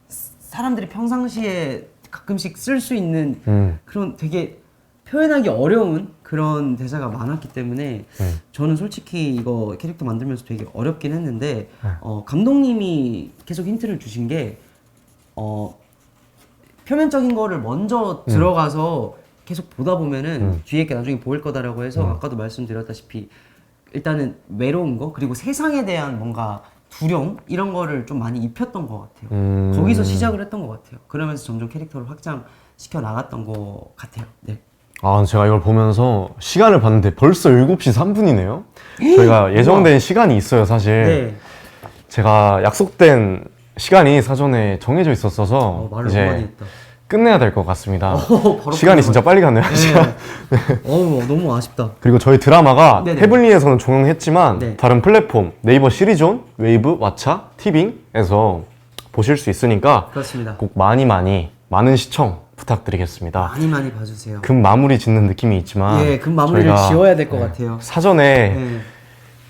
사람들이 평상시에 가끔씩 쓸 수 있는 그런 되게 표현하기 어려운 그런 대사가 많았기 때문에 저는 솔직히 이거 캐릭터 만들면서 되게 어렵긴 했는데 감독님이 계속 힌트를 주신 게 표면적인 거를 먼저 들어가서 계속 보다 보면은 뒤에 게 나중에 보일 거다라고 해서 아까도 말씀드렸다시피 일단은 외로운 거 그리고 세상에 대한 뭔가 두려움 이런 거를 좀 많이 입혔던 것 같아요. 거기서 시작을 했던 것 같아요. 그러면서 점점 캐릭터를 확장시켜 나갔던 것 같아요. 네. 제가 이걸 보면서 시간을 봤는데 벌써 7시 3분이네요. 저희가 예정된 시간이 있어요, 사실. 네. 제가 약속된 시간이 사전에 정해져 있었어서 말을 너무 많이 이제 했다. 끝내야 될 것 같습니다. 바로 시간이 진짜 빨리 갔네요. 시간. 너무 아쉽다. 그리고 저희 드라마가 네네. 태블릿에서는 종영했지만 네. 다른 플랫폼 네이버 시리즈온, 웨이브, 왓챠, 티빙에서 보실 수 있으니까 그렇습니다. 꼭 많은 시청 부탁드리겠습니다. 많이 봐주세요. 금 마무리 짓는 느낌이 있지만 예, 금 마무리를 저희가 지어야 될 것 같아요. 사전에 네.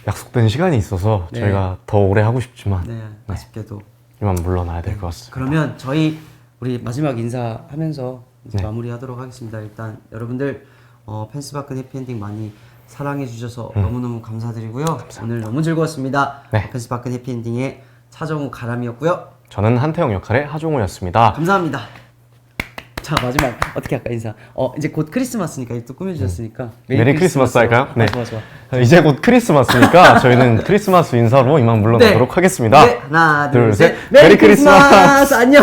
약속된 시간이 있어서 네. 저희가 더 오래 하고 싶지만 네, 아쉽게도. 이만 물러나야 될 것 같습니다. 그러면 우리 마지막 인사하면서 이제 네. 마무리하도록 하겠습니다. 일단 여러분들 펜스바큰 해피엔딩 많이 사랑해 주셔서 너무너무 감사드리고요. 오늘 너무 즐거웠습니다. 네. 펜스바큰 해피엔딩의 차정우 가람이었고요. 저는 한태영 역할의 하종우였습니다. 감사합니다. 자, 마지막 어떻게 할까 인사. 이제 곧 크리스마스니까 또 꾸며주셨으니까 메리 크리스마스 할까요? 네. 좋아. 이제 곧 크리스마스니까 저희는 크리스마스 인사로 이만 물러나도록 네. 하겠습니다. 네, 하나, 둘, 둘, 셋. 셋. 메리 크리스마스! 안녕!